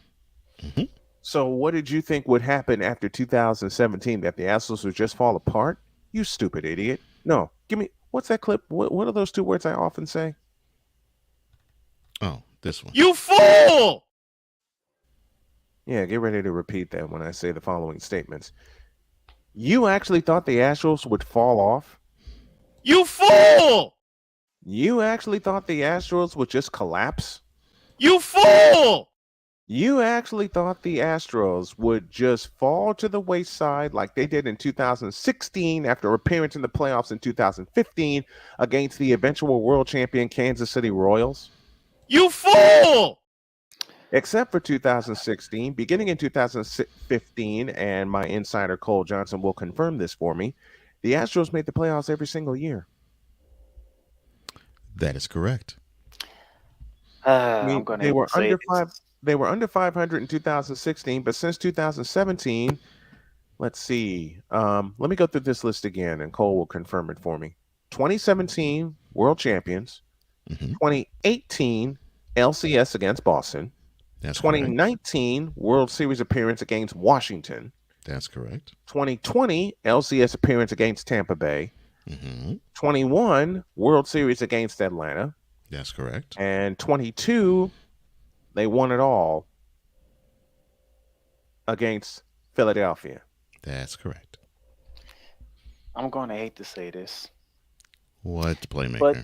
Mm-hmm. So what did you think would happen after 2017? That the Astros would just fall apart? You stupid idiot. No, give me, what's that clip? What are those two words I often say? Oh, this one. You fool! Yeah, get ready to repeat that when I say the following statements. You actually thought the Astros would fall off? You fool! You actually thought the Astros would just collapse? You fool! You actually thought the Astros would just fall to the wayside like they did in 2016 after appearance in the playoffs in 2015 against the eventual world champion Kansas City Royals? You fool! Except for 2016, beginning in 2015, and my insider Cole Johnson will confirm this for me, the Astros made the playoffs every single year. That is correct. I'm going They were to say They were under 500 in 2016, but since 2017, let's see. Let me go through this list again, and Cole will confirm it for me. 2017 World Champions, 2018 LCS against Boston, That's 2019 correct. World Series appearance against Washington, That's correct. 2020 LCS appearance against Tampa Bay, 21 World Series against Atlanta. That's correct. And 22, they won it all against Philadelphia. That's correct. I'm going to hate to say this. What playmaker? But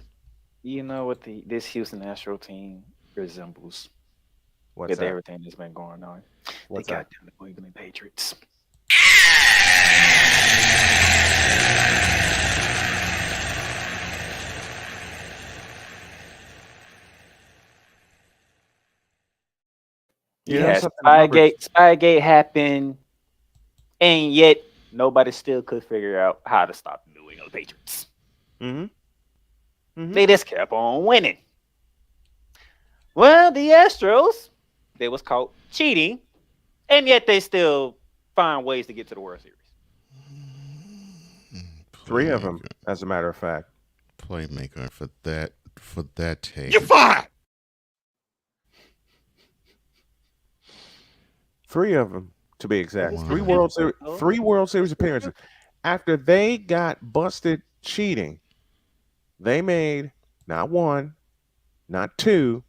you know what this Houston Astro team resembles? What's with that? everything that's been going on. What's they that? got them the New England Patriots. Yeah, Spygate happened, and yet nobody still could figure out how to stop the New England Patriots. They just kept on winning. Well, the Astros, they was caught cheating, and yet they still find ways to get to the World Series. 3 of them, as a matter of fact. Playmaker for that take. You're fired. 3 of them, to be exact. Wow. 3 World Series appearances. After they got busted cheating, they made not 1, not 2,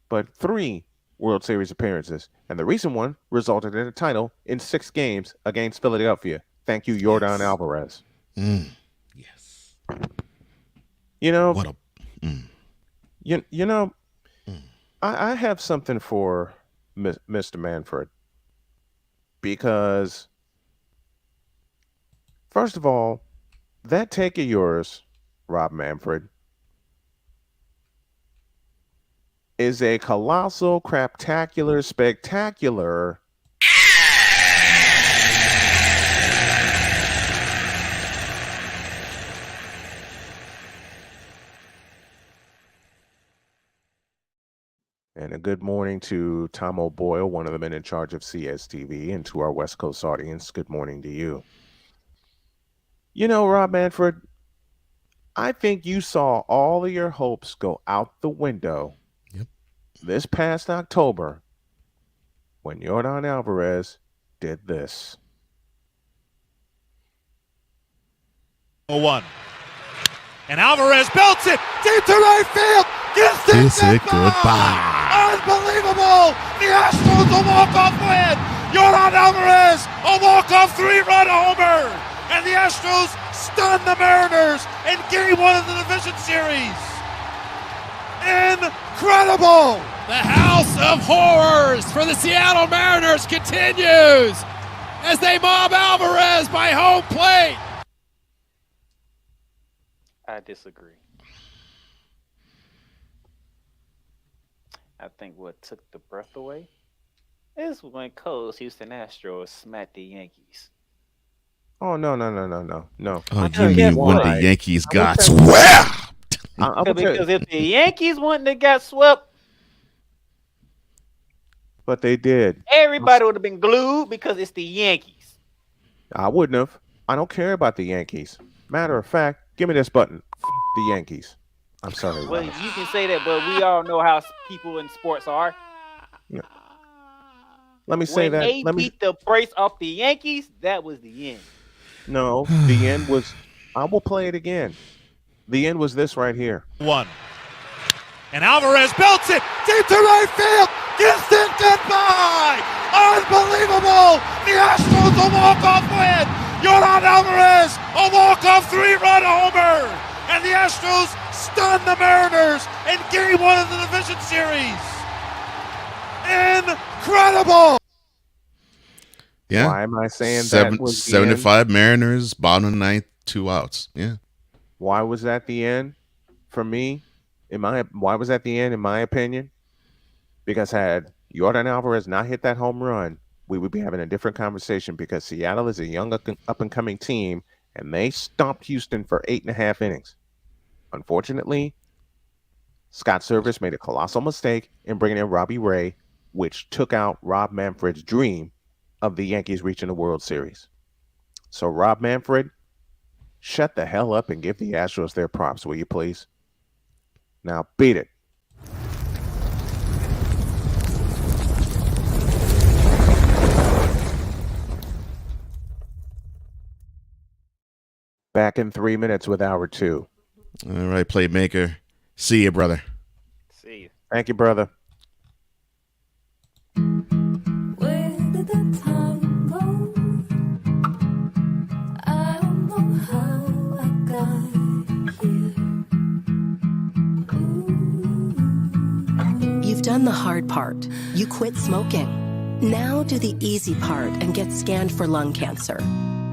but 3 World Series appearances. And the recent one resulted in a title in 6 games against Philadelphia. Thank you, Yordan Alvarez. Yes. You know, What a you know, I have something for Mr. Manfred. Because, first of all, that take of yours, Rob Manfred, is a colossal, craptacular, spectacular and a good morning to Tom O'Boyle, one of the men in charge of CSTV, and to our West Coast audience, good morning to you. You know, Rob Manfred, I think you saw all of your hopes go out the window this past October when Yordan Alvarez did this. 0-1. And Alvarez belts it deep to right field. Kiss it goodbye. Unbelievable! The Astros a walk-off win. Yordan Alvarez a walk-off 3-run homer, and the Astros stun the Mariners in Game 1 of the division series. Incredible! The House of Horrors for the Seattle Mariners continues as they mob Alvarez by home plate. I disagree. I think what took the breath away is when Cole's Houston Astros smacked the Yankees. Oh, no. Oh, you mean when the Yankees got swept? Because if the Yankees wouldn't have got swept, but they did. Everybody would have been glued because it's the Yankees. I wouldn't have. I don't care about the Yankees. Matter of fact, give me this button. The Yankees. I'm sorry. Well, you can say that, but we all know how people in sports are. Yeah. Let me say that. When they beat the brakes off the Yankees, that was the end. No, the end was. I will play it again. The end was this right here. 1. And Alvarez belts it deep to right field. Kiss it goodbye. Unbelievable. The Astros a walk-off win. Yordan Alvarez a walk-off 3-run homer, and the Astros stun the Mariners in Game 1 of the division series. Incredible. Yeah. Why am I saying that was 75 Mariners, bottom of the ninth, 2 outs. Yeah. Why was that the end for me? Why was that the end in my opinion? Because had Yordan Alvarez not hit that home run, we would be having a different conversation, because Seattle is a young up-and-coming team, and they stomped Houston for 8.5 innings. Unfortunately, Scott Service made a colossal mistake in bringing in Robbie Ray, which took out Rob Manfred's dream of the Yankees reaching the World Series. So Rob Manfred, shut the hell up and give the Astros their props, will you please? Now beat it. Back in 3 minutes with hour 2. All right, playmaker. See you, brother. See you. Thank you, brother. Where did the time go? I don't know how I got here. You've done the hard part. You quit smoking. Now do the easy part and get scanned for lung cancer.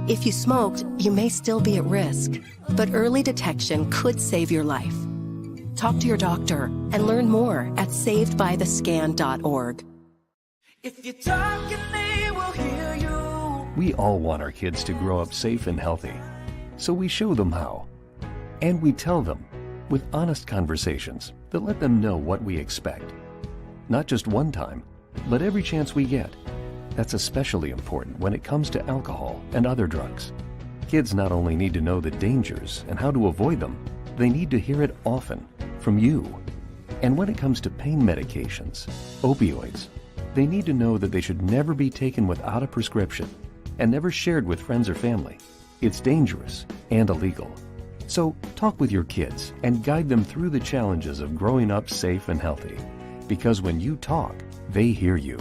If you smoked, you may still be at risk, but early detection could save your life. Talk to your doctor and learn more at savedbythescan.org. If you talk and they will hear you. We all want our kids to grow up safe and healthy, so we show them how. And we tell them with honest conversations that let them know what we expect. Not just one time, but every chance we get. That's especially important when it comes to alcohol and other drugs. Kids not only need to know the dangers and how to avoid them, they need to hear it often from you. And when it comes to pain medications, opioids, they need to know that they should never be taken without a prescription and never shared with friends or family. It's dangerous and illegal. So talk with your kids and guide them through the challenges of growing up safe and healthy. Because when you talk, they hear you.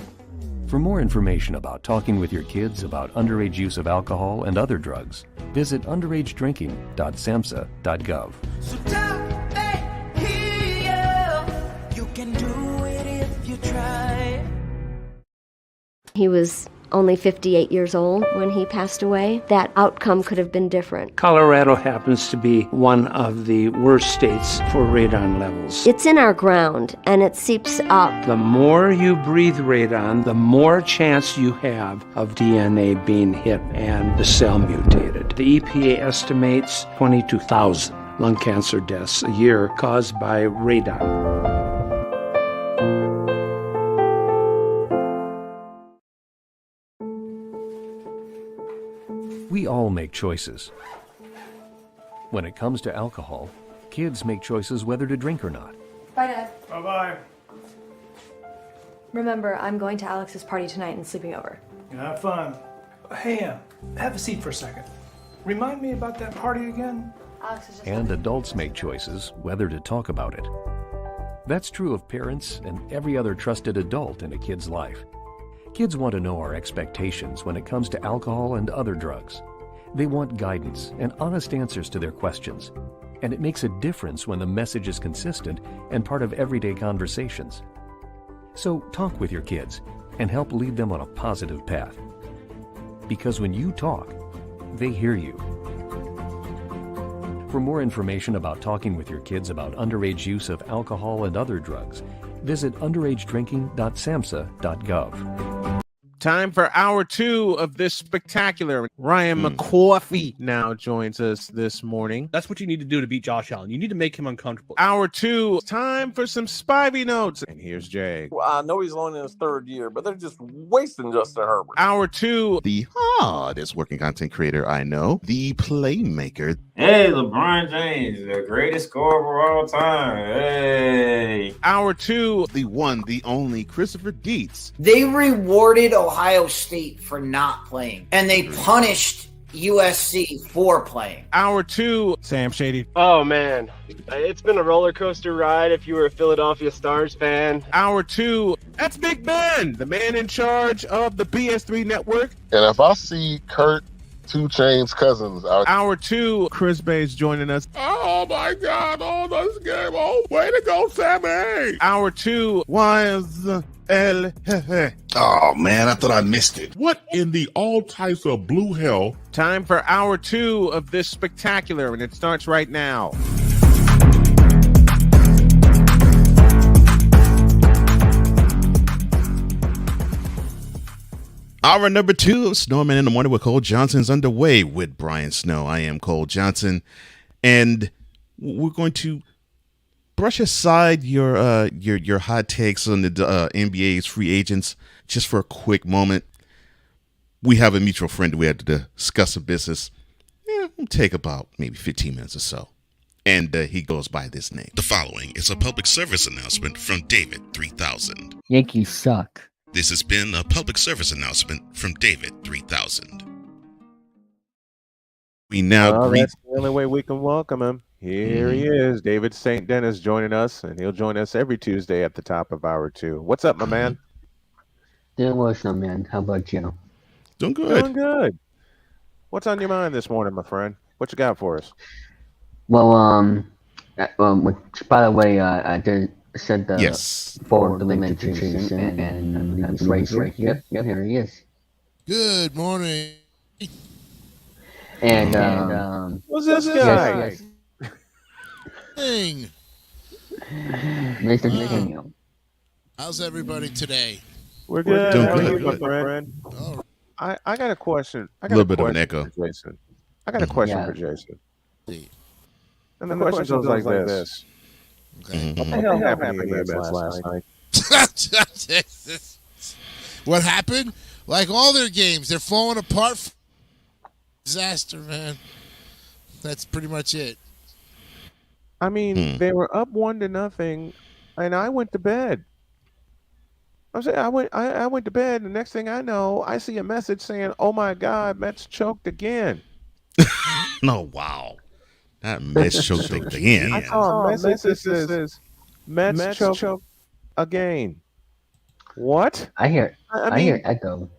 For more information about talking with your kids about underage use of alcohol and other drugs, visit underagedrinking.samhsa.gov. So talk, they hear you. You can do it if you try. He was only 58 years old when he passed away. That outcome could have been different. Colorado happens to be one of the worst states for radon levels. It's in our ground, and it seeps up. The more you breathe radon, the more chance you have of DNA being hit and the cell mutated. The EPA estimates 22,000 lung cancer deaths a year caused by radon. We all make choices. When it comes to alcohol, kids make choices whether to drink or not. Bye, Dad. Bye-bye. Remember, I'm going to Alex's party tonight and sleeping over. Have fun. Hey, have a seat for a second. Remind me about that party again? Alex is just... And adults make choices whether to talk about it. That's true of parents and every other trusted adult in a kid's life. Kids want to know our expectations when it comes to alcohol and other drugs. They want guidance and honest answers to their questions. And it makes a difference when the message is consistent and part of everyday conversations. So talk with your kids and help lead them on a positive path. Because when you talk, they hear you. For more information about talking with your kids about underage use of alcohol and other drugs, visit underagedrinking.samhsa.gov. Time for hour 2 of this spectacular. Ryan McCoffey now joins us this morning. That's what you need to do to beat Josh Allen. You need to make him uncomfortable. Hour 2, time for some Spivey notes. And here's Jay. Well, I know he's only in his 3rd year, but they're just wasting Justin Herbert. Hour 2, the hardest working content creator I know, the playmaker. Hey, LeBron James, the greatest scorer of all time. Hey. Hour 2, the one, the only Christopher Dietz. They rewarded Ohio State for not playing, and they punished USC for playing. Hour 2, Sam Shady. Oh, man. It's been a roller coaster ride if you were a Philadelphia Stars fan. Hour 2, that's Big Ben, the man in charge of the BS3 network. And if I see Kurt 2 Chainz Cousins out. Hour 2, Chris Bay's joining us. Oh my God! Oh, this game! Oh, way to go, Sammy! Hour 2, was El. Oh man, I thought I missed it. What in the all types of blue hell? Time for hour 2 of this spectacular, and it starts right now. Hour number 2 of Snowman in the Morning with Cole Johnson is underway with Brian Snow. I am Cole Johnson, and we're going to brush aside your hot takes on the NBA's free agents just for a quick moment. We have a mutual friend we had to discuss a business. It'll take about maybe 15 minutes or so. And he goes by this name. The following is a public service announcement from David 3000. Yankees suck. This has been a public service announcement from David 3000. We now that's the only way we can welcome him. Here he is, David St. Dennis, joining us, and he'll join us every Tuesday at the top of hour 2. What's up, my man? Doing well, Snowman. How about you? Doing good. Doing good. What's on your mind this morning, my friend? What you got for us? Well, by the way, I did said the yes for the link to Jason, and it's right here. Yep, here he is. Good morning. And what's this guy? Yes. Thing. Mr. Daniel. How's everybody today? We're good. Doing How are good. you, my friend? Oh. I got a question. I got a little bit of an echo. Jason. I got a question for Jason. And the question goes like this. Okay. What the hell happened to the Mets last night? What happened? Like all their games, they're falling apart. Disaster, man. That's pretty much it. I mean, they were up 1-0, and I went to bed. I went to bed, and the next thing I know, I see a message saying, "Oh my God, Mets choked again." No, wow. That Mets choked again. I saw a message that says, Mets choked again. What? I hear I hear echo.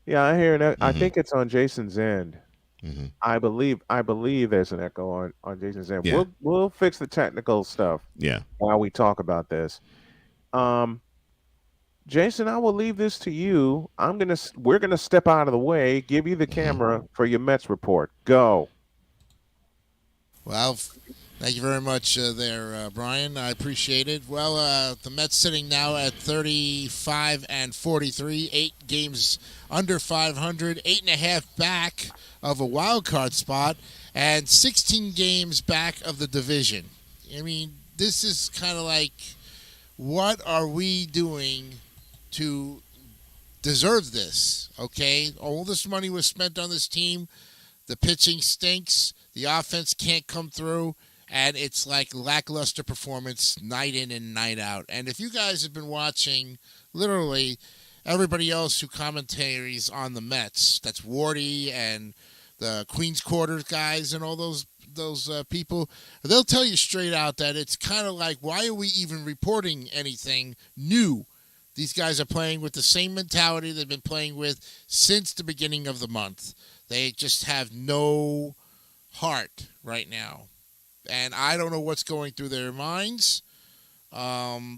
Yeah, I hear that. I think it's on Jason's end. I believe there's an echo on Jason's end. Yeah. We'll fix the technical stuff. Yeah. While we talk about this, Jason, I will leave this to you. We're gonna step out of the way. Give you the camera for your Mets report. Go. Well, thank you very much there, Brian. I appreciate it. Well, the Mets sitting now at 35-43, 8 games under 500, 8.5 back of a wild card spot, and 16 games back of the division. I mean, this is kind of like, what are we doing to deserve this? Okay, all this money was spent on this team. The pitching stinks. The offense can't come through, and it's like lackluster performance night in and night out. And if you guys have been watching, literally everybody else who commentaries on the Mets, that's Wardy and the Queens Quarters guys and all those people, they'll tell you straight out that it's kind of like, why are we even reporting anything new? These guys are playing with the same mentality they've been playing with since the beginning of the month. They just have no heart right now. And I don't know what's going through their minds. But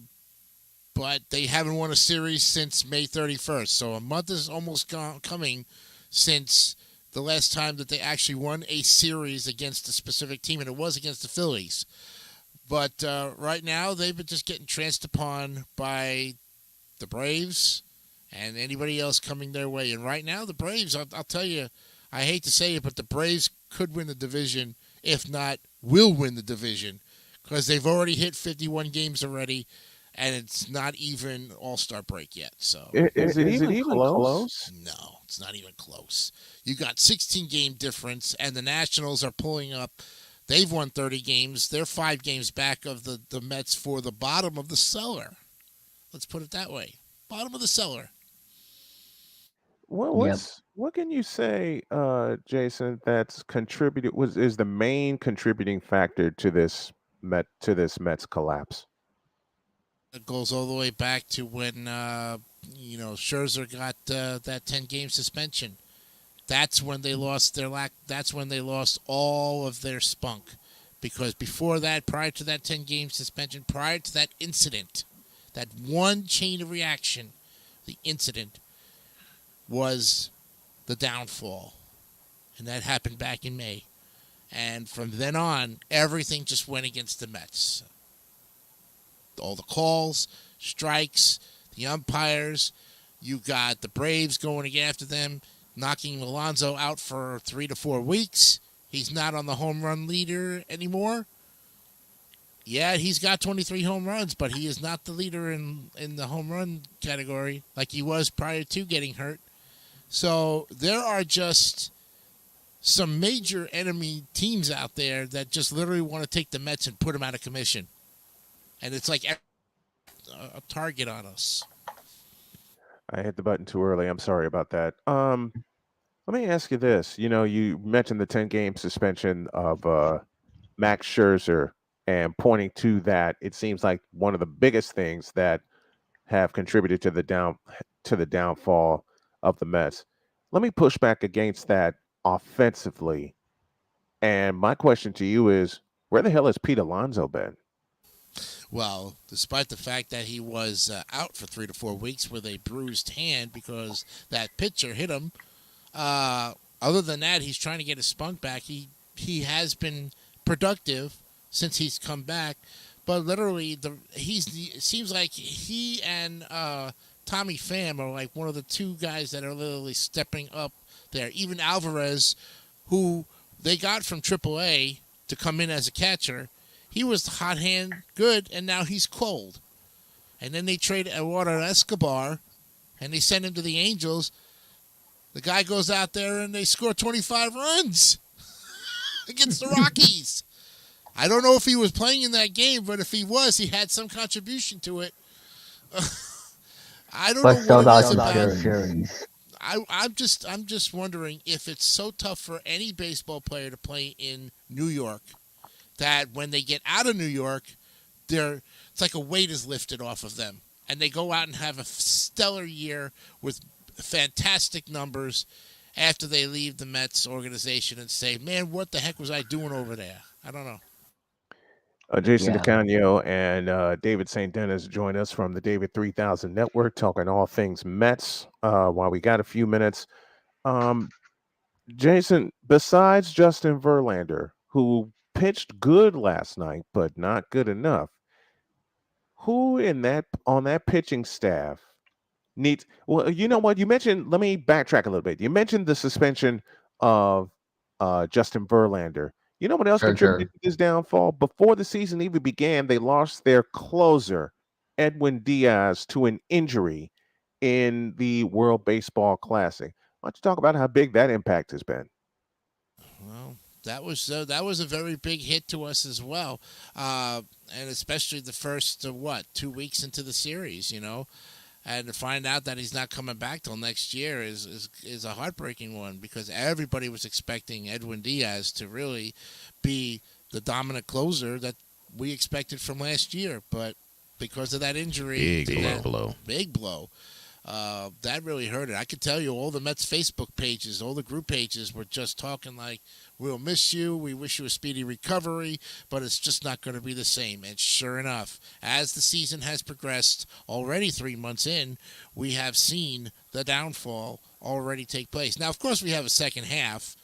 they haven't won a series since May 31st. So a month is almost coming since the last time that they actually won a series against a specific team, and it was against the Phillies. But right now, they've been just getting tranced upon by the Braves and anybody else coming their way. And right now, the Braves, I'll tell you, I hate to say it, but the Braves could win the division, if not will win the division, because they've already hit 51 games already, and it's not even All-Star break yet. So Is it even close? No, it's not even close. You got 16-game difference, and the Nationals are pulling up. They've won 30 games. They're 5 games back of the Mets for the bottom of the cellar. Let's put it that way. Bottom of the cellar. What can you say, Jason, that's contributed is the main contributing factor to this Mets collapse? It goes all the way back to when Scherzer got that 10-game suspension. That's when they lost That's when they lost all of their spunk, because before that, prior to that 10-game suspension, prior to that incident, that one chain of reaction, the incident was the downfall, and that happened back in May. And from then on, everything just went against the Mets. All the calls, strikes, the umpires. You got the Braves going after them, knocking Alonso out for 3 to 4 weeks. He's not on the home run leader anymore. Yeah, he's got 23 home runs, but he is not the leader in the home run category like he was prior to getting hurt. So there are just some major enemy teams out there that just literally want to take the Mets and put them out of commission. And it's like a target on us. I hit the button too early. I'm sorry about that. Let me ask you this. You mentioned the 10-game suspension of Max Scherzer, and pointing to that, it seems like one of the biggest things that have contributed to the downfall of the Mets. Let me push back against that offensively. And my question to you is, where the hell has Pete Alonso been? Well, despite the fact that he was out for 3 to 4 weeks with a bruised hand because that pitcher hit him, other than that, he's trying to get his spunk back. He has been productive since he's come back, but literally, it seems like he and Tommy Pham are like one of the two guys that are literally stepping up there. Even Alvarez, who they got from AAA to come in as a catcher, he was hot hand good, and now he's cold. And then they trade Eduardo Escobar, and they send him to the Angels. The guy goes out there, and they score 25 runs against the Rockies. I don't know if he was playing in that game, but if he was, he had some contribution to it. I don't know what it is about. I'm just wondering if it's so tough for any baseball player to play in New York that when they get out of New York, it's like a weight is lifted off of them, and they go out and have a stellar year with fantastic numbers after they leave the Mets organization and say, "Man, what the heck was I doing over there?" I don't know. Jason DeCanio and David St. Dennis join us from the David 3000 Network, talking all things Mets. While we got a few minutes, Jason, besides Justin Verlander, who pitched good last night but not good enough, who on that pitching staff needs? Well, you know what? You mentioned. Let me backtrack a little bit. You mentioned the suspension of Justin Verlander. You know what else contributed to this downfall? Before the season even began, they lost their closer, Edwin Diaz, to an injury in the World Baseball Classic. Why don't you talk about how big that impact has been? Well, that was a very big hit to us as well, and especially the first 2 weeks into the series, and to find out that he's not coming back till next year is a heartbreaking one, because everybody was expecting Edwin Diaz to really be the dominant closer that we expected from last year, but because of that injury, big blow. That really hurt it. I could tell you all the Mets Facebook pages, all the group pages were just talking like, we'll miss you, we wish you a speedy recovery, but it's just not going to be the same. And sure enough, as the season has progressed, already 3 months in, we have seen the downfall already take place. Now, of course, we have a second half.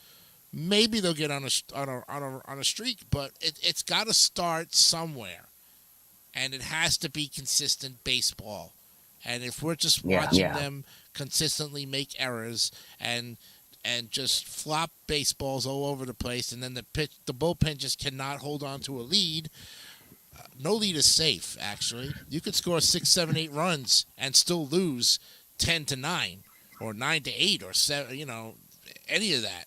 Maybe they'll get on a streak, but it's got to start somewhere, and it has to be consistent baseball. And if we're just watching them consistently make errors and just flop baseballs all over the place, and then the bullpen just cannot hold on to a lead, no lead is safe. Actually, you could score 6, 7, 8 runs and still lose 10-9 or 9-8 or 7. Any of that.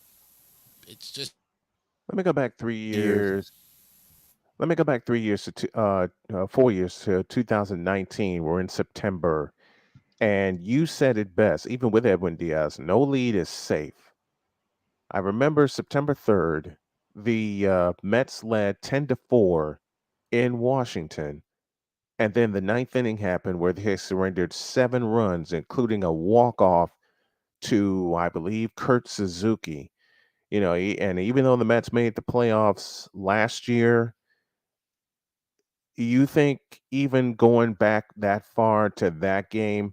It's just. Let me go back 3 years. Let me go back 3 years to 4 years to 2019. We're in September, and you said it best. Even with Edwin Diaz, no lead is safe. I remember September 3rd, the Mets led 10-4 in Washington, and then the ninth inning happened where they surrendered 7 runs, including a walk-off to, I believe, Kurt Suzuki. And even though the Mets made the playoffs last year, you think even going back that far to that game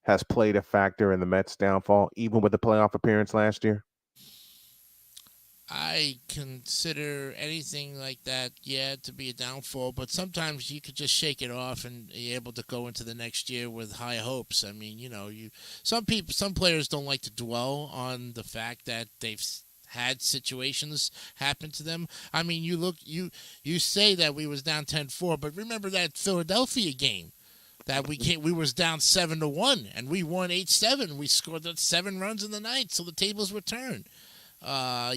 has played a factor in the Mets' downfall, even with the playoff appearance last year? I consider anything like that, to be a downfall, but sometimes you could just shake it off and be able to go into the next year with high hopes. I mean, some players don't like to dwell on the fact that they've had situations happen to them. I mean, you say that we was down 10-4, but remember that Philadelphia game that we was down 7-1 and we won 8-7. We scored 7 runs in the ninth, so the tables were turned. There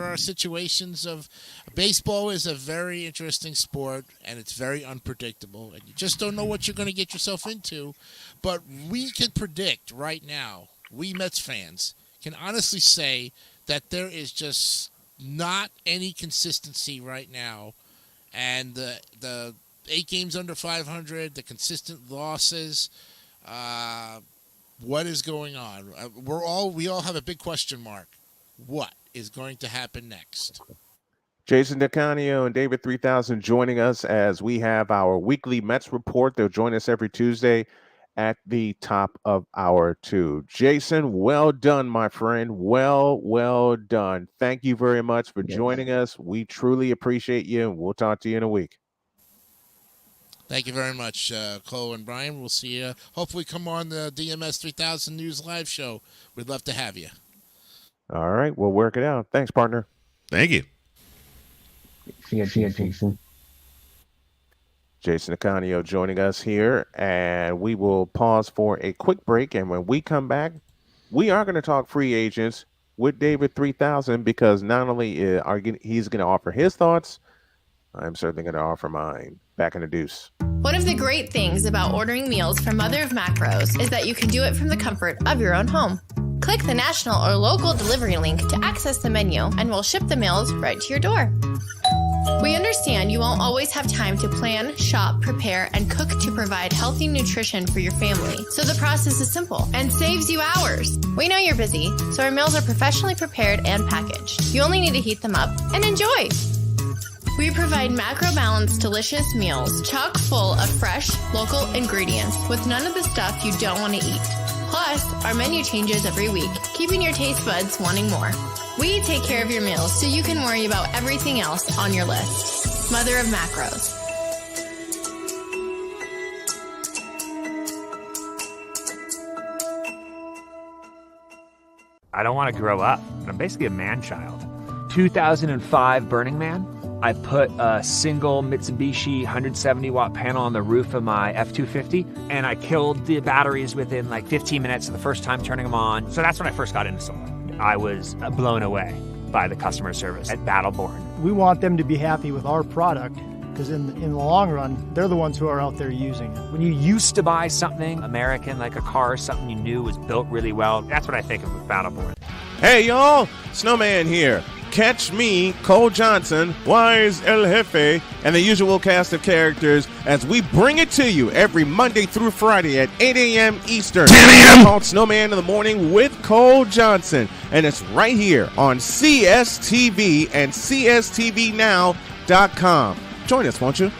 are situations of baseball is a very interesting sport, and it's very unpredictable, and you just don't know what you're going to get yourself into. But we can predict right now, we Mets fans can honestly say that there is just not any consistency right now, and the 8 games under 500, the consistent losses, what is going on? We all have a big question mark. What is going to happen next? Jason DeCanio and David 3000 joining us as we have our weekly Mets report. They'll join us every Tuesday at the top of hour 2. Jason, well done, my friend. Well done. Thank you very much for joining us. We truly appreciate you, and we'll talk to you in a week. Thank you very much, Cole and Brian. We'll see you. Hopefully come on the DMS 3000 News Live show. We'd love to have you. All right, we'll work it out. Thanks, partner. Thank you. See ya, Jason. Jason DeCanio joining us here, and we will pause for a quick break. And when we come back, we are going to talk free agents with David 3000, because not only he's going to offer his thoughts, I'm certainly going to offer mine. Back in the deuce. One of the great things about ordering meals from Mother of Macros is that you can do it from the comfort of your own home. Click the national or local delivery link to access the menu, and we'll ship the meals right to your door. We understand you won't always have time to plan, shop, prepare, and cook to provide healthy nutrition for your family, so the process is simple and saves you hours. We know you're busy, so our meals are professionally prepared and packaged. You only need to heat them up and enjoy. We provide macro-balanced, delicious meals chock full of fresh, local ingredients with none of the stuff you don't want to eat. Plus, our menu changes every week, keeping your taste buds wanting more. We take care of your meals so you can worry about everything else on your list. Mother of Macros. I don't want to grow up. I'm basically a man-child. 2005 Burning Man. I put a single Mitsubishi 170-watt panel on the roof of my F-250, and I killed the batteries within like 15 minutes of the first time turning them on. So that's when I first got into solar. I was blown away. by the customer service at Battleborn. We want them to be happy with our product because in the long run, they're the ones who are out there using it. When you used to buy something American, like a car, something you knew was built really well, that's what I think of with Battleborn. Hey, y'all, Snowman here. Catch me, Cole Johnson, Wise El Jefe, and the usual cast of characters as we bring it to you every Monday through Friday at 8 a.m. Eastern. 10 a.m. Called Snowman in the Morning with Cole Johnson. And it's right here on CSTV and CSTVNow.com. Join us, won't you?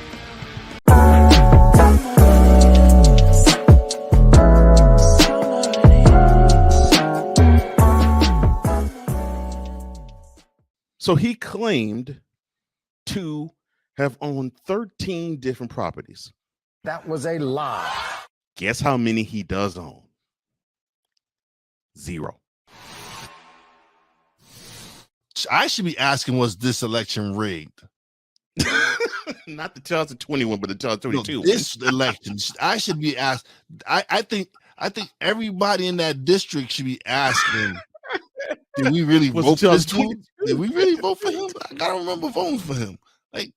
So he claimed to have owned 13 different properties. That was a lie. Guess how many he does own? 0. I should be asking, was this election rigged? Not the 2021, but the 2022. No, this election, I should be asked. I think everybody in that district should be asking, did we really vote for this dude? Did we really vote for him? I don't remember voting for him. Did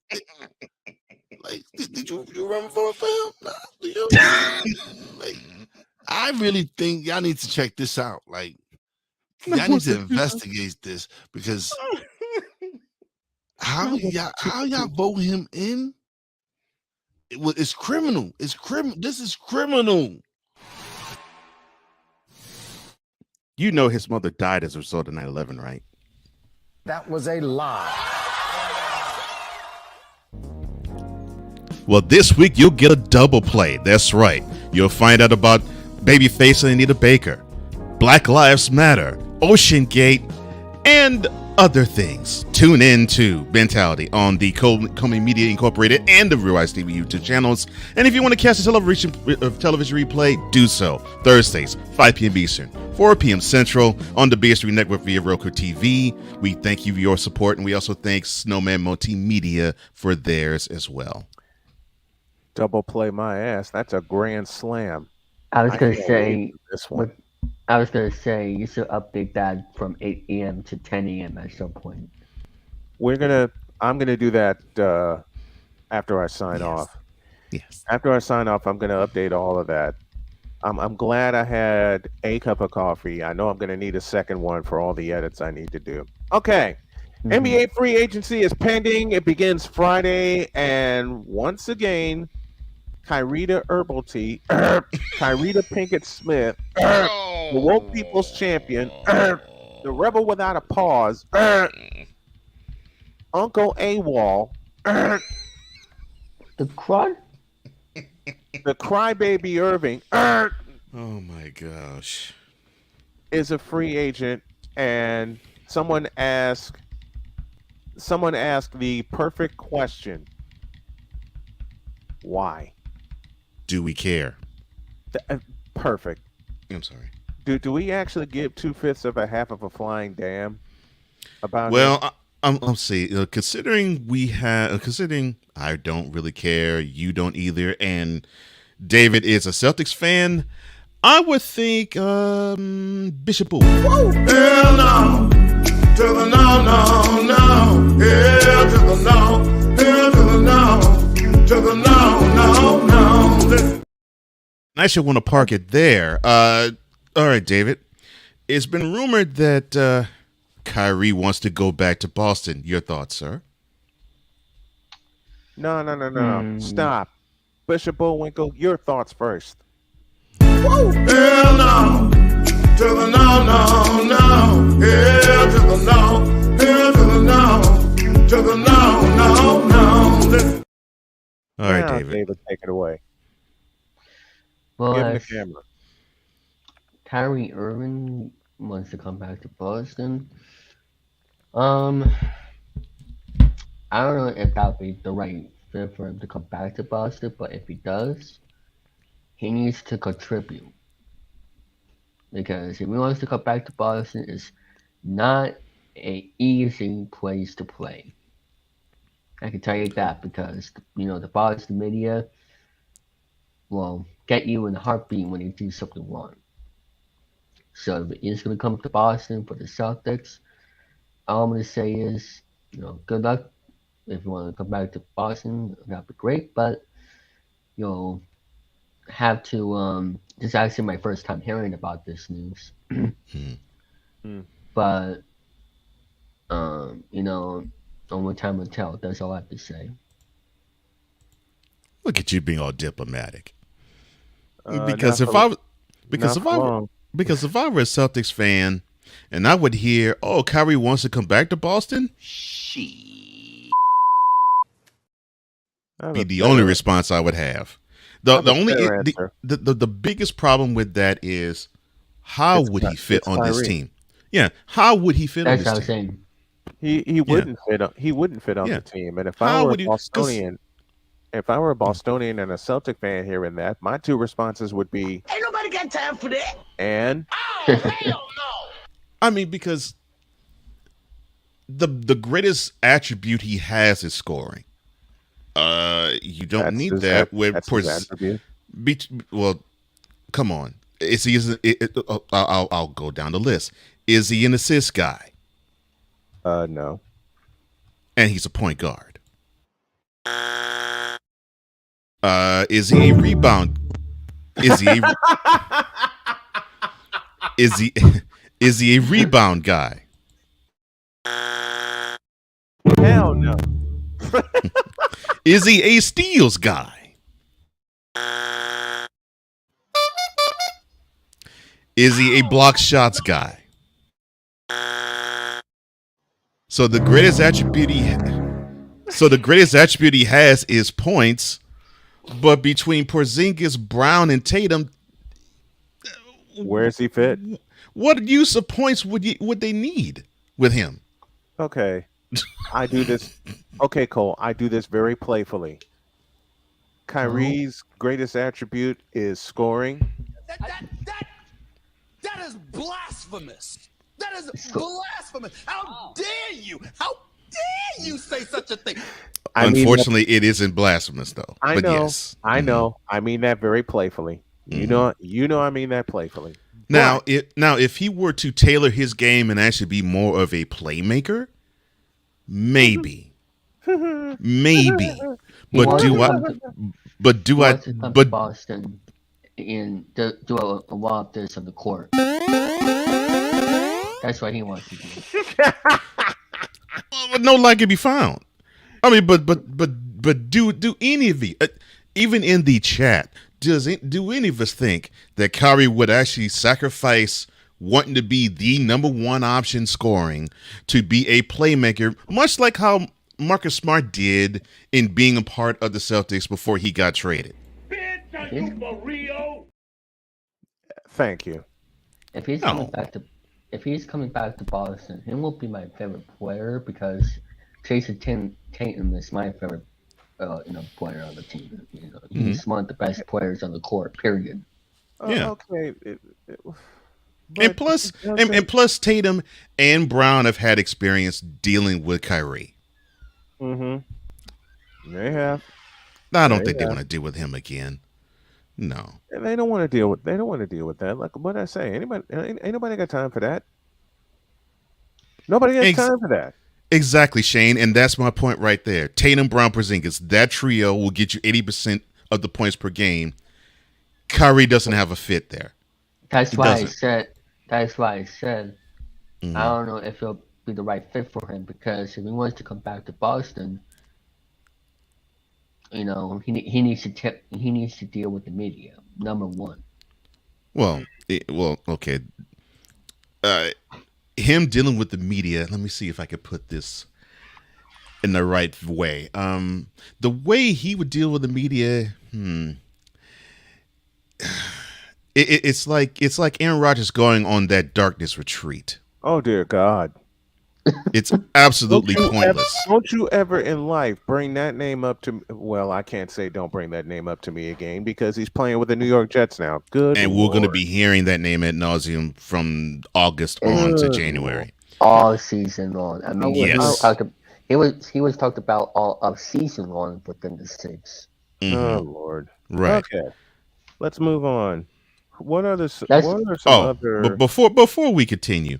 you remember voting for him? Nah, I really think y'all need to check this out. Y'all need to investigate this because how y'all vote him in? It's criminal. It's criminal. This is criminal. You know his mother died as a result of 9/11, right? That was a lie. Well, this week you'll get a double play. That's right. You'll find out about Babyface and Anita Baker, Black Lives Matter, Ocean Gate, and other things. Tune in to Mentality on the Comey Media Incorporated and the Real Eyes TV YouTube channels. And if you want to catch the television replay, do so Thursdays, 5 p.m. Eastern, 4 p.m. Central on the BS3 Network via Roku TV. We thank you for your support, and we also thank Snowman Multimedia for theirs as well. Double play my ass. That's a grand slam. I was going to say this one. I was going to say you should update that from 8 a.m. to 10 a.m. at some point. I'm gonna do that after I sign off. Yes. After I sign off, I'm gonna update all of that. I'm glad I had a cup of coffee. I know I'm gonna need a second one for all the edits I need to do. Okay. NBA free agency is pending. It begins Friday, and once again, Kyrita Herbal Tea, Kyrita Pinkett Smith, the woke people's champion, the rebel without a pause, Uncle AWOL, The crud? the crybaby Irving, Oh my gosh. is a free agent, and someone asked the perfect question: why? Do we care? Perfect. I'm sorry. Do we actually give 2/5 of a half of a flying damn about? Well, I'm see. Considering I don't really care, you don't either, and David is a Celtics fan, I would think Bishop Boo. Hell no, to the no, no, no. Hell to the no, hell to the no, to the no, no, no. I should want to park it there. All right, David. It's been rumored that Kyrie wants to go back to Boston. Your thoughts, sir? No. Stop. Bishop Bullwinkle, your thoughts first. Hell no, to the no, no, no. Hell to the no, hell to the no, to the no, no, no. All right, Now, David. take it away. Well, Give him the camera. Kyrie Irving wants to come back to Boston. I don't know if that would be the right fit for him to come back to Boston, but if he does, he needs to contribute. Because if he wants to come back to Boston, it's not an easy place to play. I can tell you that because, the Boston media will get you in a heartbeat when you do something wrong. So if he's going to come to Boston for the Celtics, all I'm gonna say is, good luck if you want to come back to Boston. That'd be great, but you'll have to. This is actually my first time hearing about this news, but only time will tell. That's all I have to say. Look at you being all diplomatic. Not Because if for, I was, because not if for I were, long. because if I were a Celtics fan, and I would hear, "Oh, Kyrie wants to come back to Boston," I have be a the only better, response I would have. I The have the a only better answer. the biggest problem with that is how would he fit It's on this Kyrie. team? Yeah, how would he fit on That's this what I was team? saying. He Yeah, wouldn't fit. He wouldn't fit on yeah. the team. And How would you? Because If I were a Bostonian and a Celtic fan hearing that, my two responses would be, Ain't nobody got time for that. and I mean, because the greatest attribute he has is scoring. You don't need that with that's his attribute. well, come on. Is he? I'll go down the list. Is he an assist guy? No. And he's a point guard. Is he a rebound? Is he? Is he? Is he a rebound guy? Hell no. Is he a steals guy? Is he a block shots guy? So the greatest attribute he has is points, but between Porzingis, Brown, and Tatum, Where's he fit? what use of points would they need with him? Okay. I do this. Okay, Cole. I do this very playfully. Kyrie's greatest attribute is scoring. That is blasphemous. That is blasphemous. How dare you? How dare you say such a thing? Unfortunately, it isn't blasphemous though. I But know. yes, I know. I mean that very playfully. You know. I mean that playfully. Now, if he were to tailor his game and actually be more of a playmaker, maybe. Maybe. But do I? But do I? To come to But Boston and do a lot of this on the court. That's what he wants to do. no light can be found. I mean, but do any of you, even in the chat, do any of us think that Kyrie would actually sacrifice wanting to be the number one option scoring to be a playmaker, much like how Marcus Smart did in being a part of the Celtics before he got traded? Thank you. If he's coming back to Boston, he will be my favorite player because Jason Tatum is my favorite player on the team. He's one of the best players on the court. Period. Yeah. Okay. And plus, Tatum and Brown have had experience dealing with Kyrie. They have. I don't think they want to deal with him again. No. And they don't want to deal with. They don't want to deal with that. Like what I say. Ain't nobody got time for that. Nobody has time for that. Exactly, Shane, and that's my point right there. Tatum, Brown, Porzingis, that trio will get you 80% of the points per game. Kyrie doesn't have a fit there. That's why I said. I don't know if it'll be the right fit for him because if he wants to come back to Boston, he needs to deal with the media. Number one. Well, okay. Him dealing with the media. Let me see if I could put this in the right way. The way he would deal with the media. It's like Aaron Rodgers going on that darkness retreat. Oh dear God. It's absolutely pointless. Don't you ever in life bring that name up to me? Well, I can't say don't bring that name up to me again because he's playing with the New York Jets now. Good. And we're going to be hearing that name ad nauseum from August on to January. All season long. I mean, yes. he was talked about all of season long within the six. Oh Lord. Right. Okay. Let's move on. What are some other? But before we continue,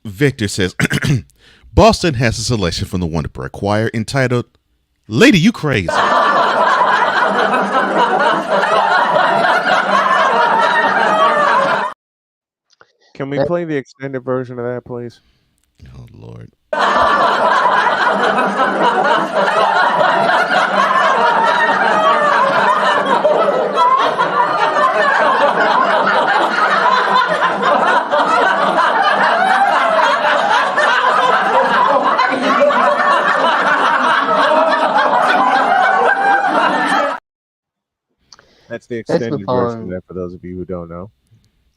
Victor says Boston has a selection from the Wonder Bread Choir entitled "Lady, You Crazy." Can we play the extended version of that, please? Oh Lord. That's the Let's extended move version of on. that for those of you who don't know.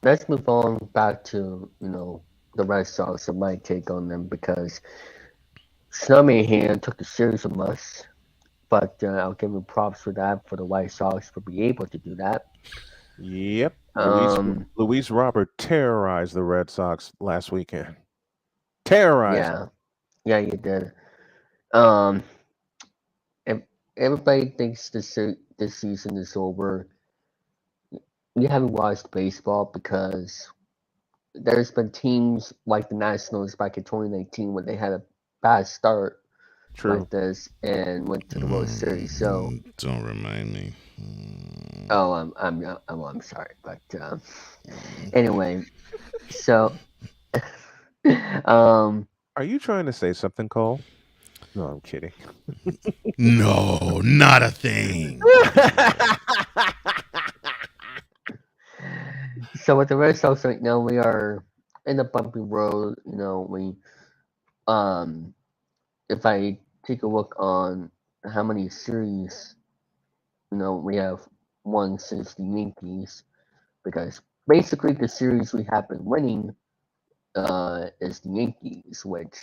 Let's move on back to the Red Sox and my take on them because Snowman here took the series from us, but I'll give him props for that for the White Sox for being able to do that. Yep. Um, Luis Robert terrorized the Red Sox last weekend. Terrorized them. yeah, you did. Um, if everybody thinks this season is over, you haven't watched baseball because there's been teams like the Nationals back in 2019 when they had a bad start True. like this and went to the World Series. So, Don't remind me. oh, I'm sorry, but anyway, so Are you trying to say something, Cole? No, I'm kidding. No, not a thing. So with the Red Sox right now, we are in a bumpy road. If I take a look on how many series, we have won since the Yankees, because basically the series we have been winning is the Yankees, which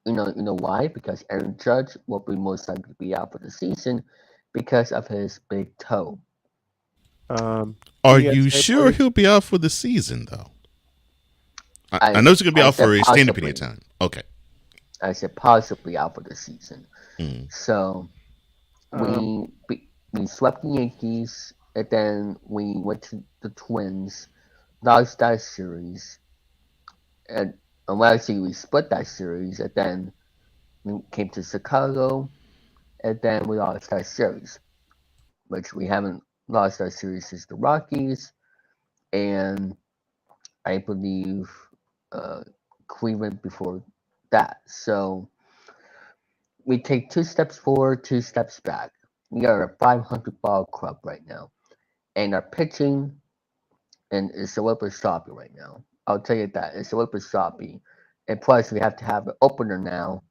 you know why? Because Aaron Judge will be most likely be out for the season because of his big toe. Are you PSA, sure please. he'll be out for the season, though? I know he's going to be I out for said a extended possibly. period of time. Okay. I said possibly out for the season. Mm. So we swept the Yankees, and then we went to the Twins, lost that series, and well, actually we split that series, and then we came to Chicago, and then we lost that series, which we haven't lost our series since the Rockies, and I believe uh, Cleveland before that. So we take 2 steps forward, 2 steps back. We are a 500 ball club right now, and our pitching and it's a little bit sloppy right now. I'll tell you that it's a little bit sloppy, and plus we have to have an opener now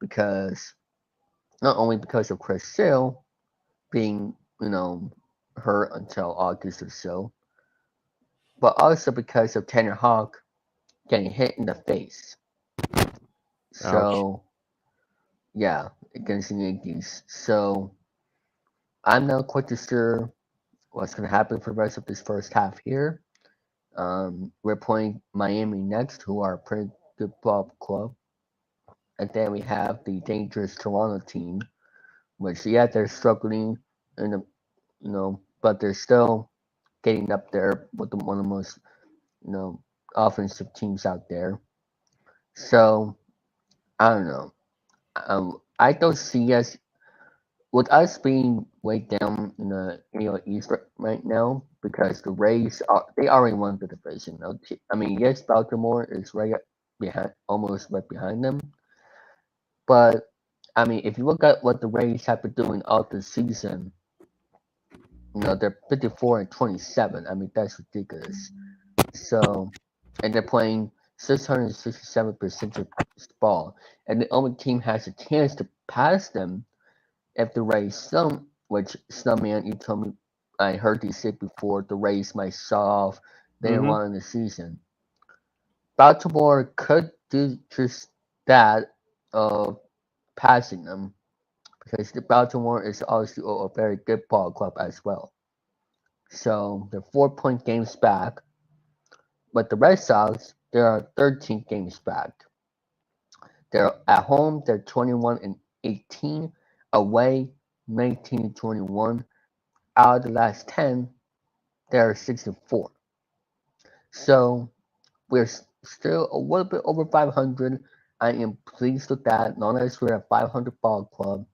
because not only because of Chris Sale being hurt until August or so, but also because of Tanner Hawk getting hit in the face. Ouch. So yeah, against the Yankees. So I'm not quite too sure what's going to happen for the rest of this first half here. We're playing Miami next, who are a pretty good ball club. And then we have the dangerous Toronto team, which they're struggling in the but they're still getting up there with one of the most you know offensive teams out there. So I don't know. I don't see us with us being way down in the East right now because the Rays they already won the division. I mean, yes, Baltimore is right behind, almost right behind them, but I mean, if you look at what the Rays have been doing all the season, they're 54-27. I mean, that's ridiculous. So, and they're playing 667% of ball, and the only team has a chance to pass them if the Rays don't. Which Snowman, you told me, I heard you say before, the Rays might saw off later on in the season. Baltimore could do just that of passing them because the Baltimore is also a very good ball club as well. So they're 4 point games back, but the Red Sox they are 13 games back. They're at home, they're 21-18, away 19-21. Out of the last 10, they're 6-4. So we're still a little bit over 500. I am pleased with that. Not as we're a 500 ball club.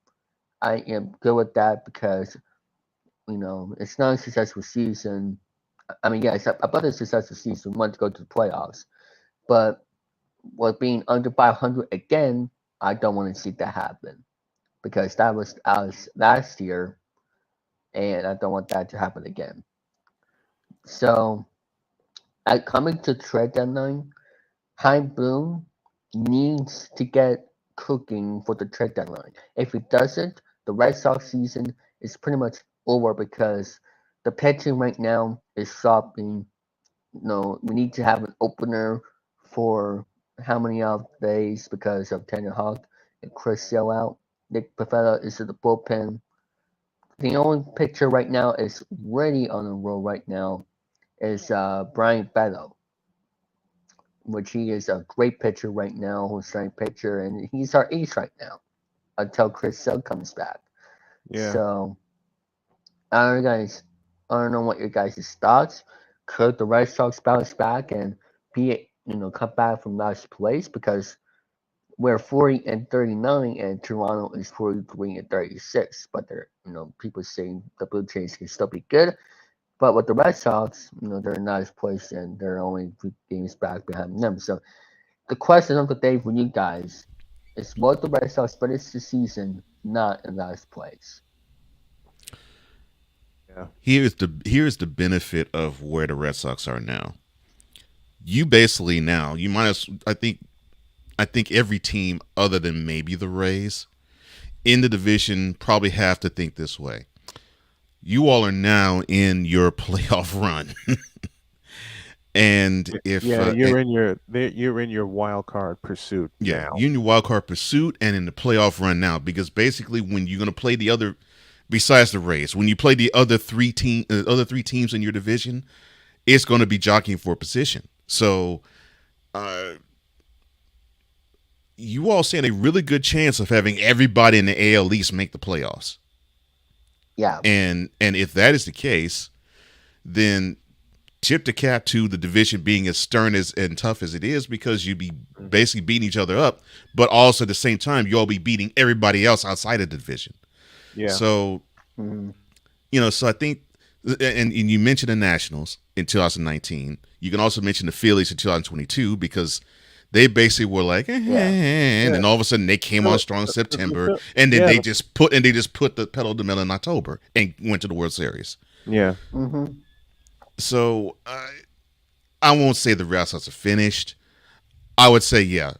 I am good with that because it's not a successful season. I mean, yes, about a successful season. We want to go to the playoffs, but with being under 500 again, I don't want to see that happen because that was us last year, and I don't want that to happen again. So, at coming to trade deadline, Hein Bloom needs to get cooking for the trade deadline. If he doesn't, the Red Sox season is pretty much over because the pitching right now is dropping. We need to have an opener for how many of days because of Tanner Hawk and Chris Sale out. Nick Pivetta is in the bullpen. The only pitcher right now is really on a roll right now is Brian Bello, which he is a great pitcher right now, who's starting pitcher, and he's our ace right now until Chris Sale comes back. Yeah. So, I don't know, guys. I don't know what your guys' thoughts. Could the Red Sox bounce back and be, come back from last place because we're 40 and 39, and Toronto is 43 and 36. But they're, people saying the Blue Jays can still be good. But with the Red Sox, they're in last place and they're only 3 games back behind them. So the question of the day for you guys is: will the Red Sox finish the season not in last place? Yeah. Here's the benefit of where the Red Sox are now. You basically now you might as I think every team other than maybe the Rays in the division probably have to think this way. You all are now in your playoff run. And if you're in your wild card pursuit now. You're in your wild card pursuit and in the playoff run now, because basically when you're going to play the other, besides the Rays, when you play the other three teams in your division, it's going to be jockeying for a position. So, you all stand a really good chance of having everybody in the AL East make the playoffs. Yeah. And if that is the case, then tip the cap to the division being as stern and tough as it is, because you'd be basically beating each other up, but also at the same time you'll be beating everybody else outside of the division. Yeah. So, so I think, and you mentioned the Nationals in 2019. You can also mention the Phillies in 2022 because they basically were like, and then all of a sudden they came on strong in September, and then they just put the pedal to the metal in October and went to the World Series. Yeah. Mm-hmm. So I won't say the Red Sox are finished. I would say,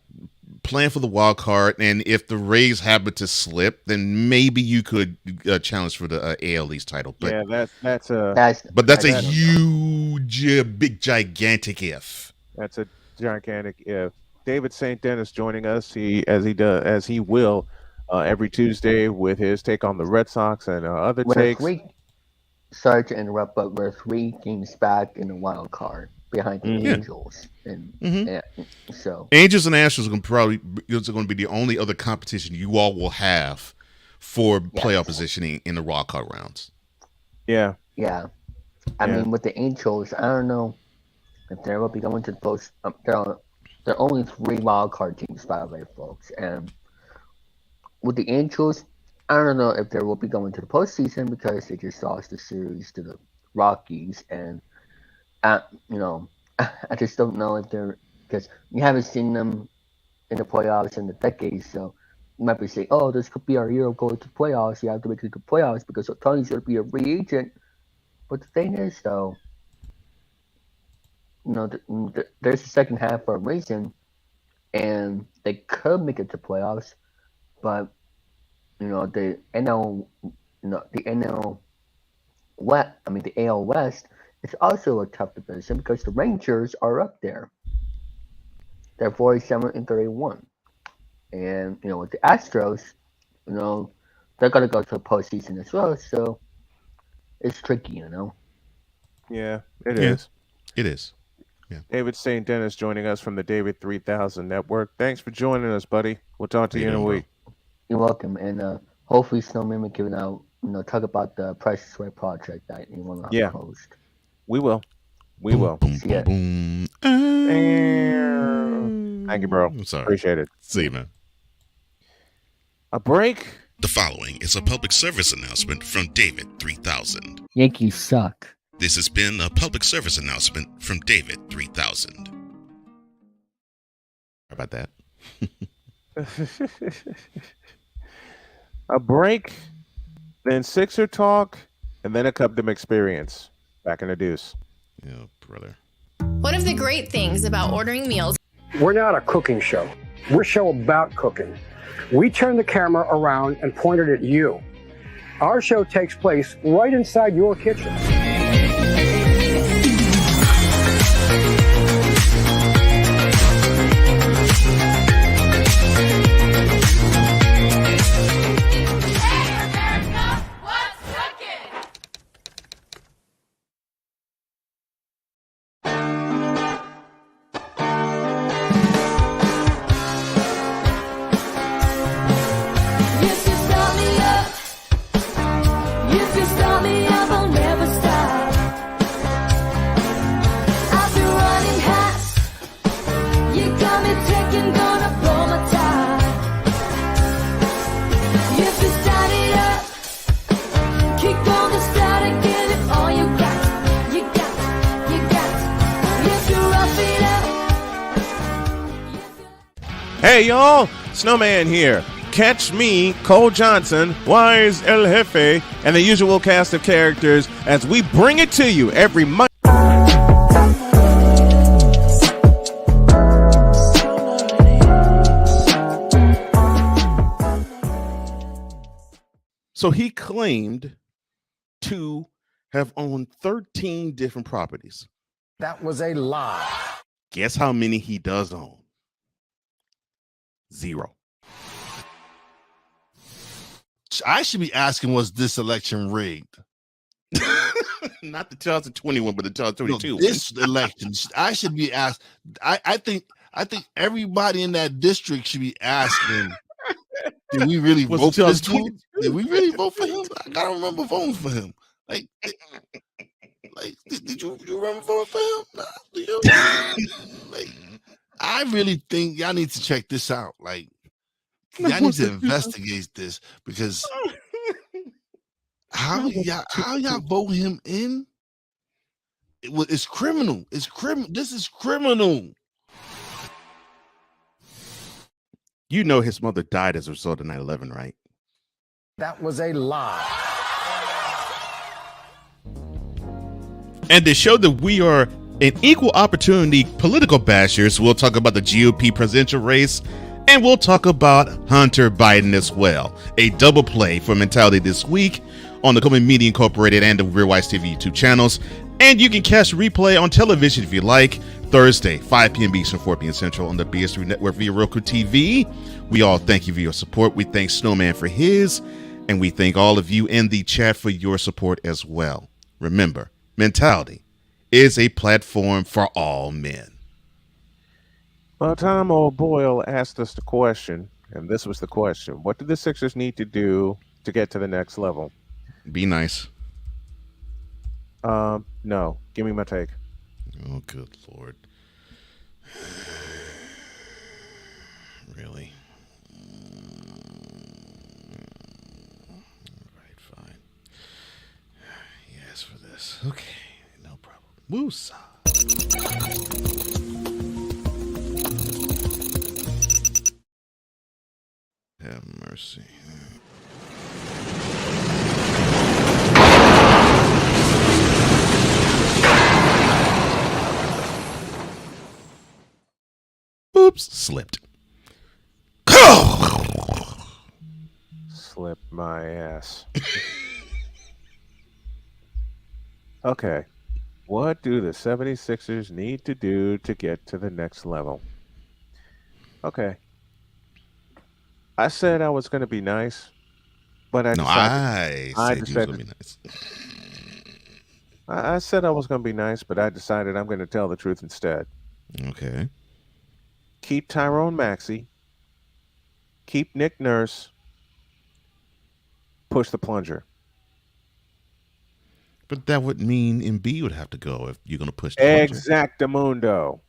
plan for the wild card, and if the Rays happen to slip, then maybe you could challenge for the AL East title. But that's a huge, big, gigantic if. That's a gigantic if. David St. Dennis joining us. As he will every Tuesday with his take on the Red Sox and other takes. Sorry to interrupt, but we're 3 games back in the wild card behind the Angels, and so Angels and Astros are going to be the only other competition you all will have for playoff positioning in the wild card rounds. Yeah. I mean, with the Angels, I don't know if they will be going to the post. There are only 3 wild card teams, by the way, folks, and with the Angels, I don't know if they will be going to the postseason because they just lost the series to the Rockies, and I just don't know if they're, because we haven't seen them in the playoffs in a decade, so you might be saying, "Oh, this could be our year of going to the playoffs. You have to make it to the playoffs because Otani's going to be a free agent." But the thing is, though, there's a second half for a reason, and they could make it to playoffs, but the AL West is also a tough division because the Rangers are up there. They're 47 and 31, and with the Astros, they're gonna go to the postseason as well. So it's tricky, Yeah, it is. It is. Yeah. David St. Dennis joining us from the David 3000 Network. Thanks for joining us, buddy. We'll talk to you in a week. You're welcome, and hopefully Snowman will give out, talk about the Price is Right project that you want to host. We will. Boom, boom, boom. Thank you, bro. I'm sorry. Appreciate it. See you, man. A break. The following is a public service announcement from David 3000. Yankees suck. This has been a public service announcement from David 3000. How about that? A break, then Sixer talk, and then a Cupdom experience. Back in the deuce. Yeah, brother. One of the great things about ordering meals. We're not a cooking show. We're a show about cooking. We turn the camera around and point it at you. Our show takes place right inside your kitchen. Hey, y'all. Snowman here. Catch me, Cole Johnson, Wise El Jefe, and the usual cast of characters as we bring it to you every month. So he claimed to have owned 13 different properties. That was a lie. Guess how many he does own? 0. I should be asking, was this election rigged? Not the 2021, but the 2022. No, this election, I should be asked. I think everybody in that district should be asking, did we really vote for this dude? Did we really vote for him? I don't remember voting for him. Like did you remember voting for him? Nah, do you? Like, I really think y'all need to check this out. Like, y'all need to investigate this, because how y'all vote him in? It's criminal. It's criminal. This is criminal. You know his mother died as a result of 9/11, right? That was a lie. And to show that we are an equal opportunity political bashers, we'll talk about the GOP presidential race, and we'll talk about Hunter Biden as well. A double play for Mentality this week on the Coleman Media Incorporated and the Real Wise TV YouTube channels. And you can catch replay on television if you like, Thursday, 5 p.m. Eastern, 4 p.m. Central on the BS3 Network via Roku TV. We all thank you for your support. We thank Snowman for his, and we thank all of you in the chat for your support as well. Remember, Mentality is a platform for all men. Well, Tom O'Boyle asked us the question, and this was the question: what do the Sixers need to do to get to the next level? Be nice. No. Give me my take. Oh, good Lord. Really? All right, fine. Yes, for this. Okay, no problem. Woosah. Have mercy. Oops, slipped. Slipped my ass. Okay. What do the 76ers need to do to get to the next level? Okay. I said I was going to be nice, but I said you was going to be nice. I said I was going to be nice, but I decided I'm going to tell the truth instead. Okay. Keep Tyrone Maxey. Keep Nick Nurse. Push the plunger. But that would mean Embiid would have to go if you're going to push the plunger. Exactamundo.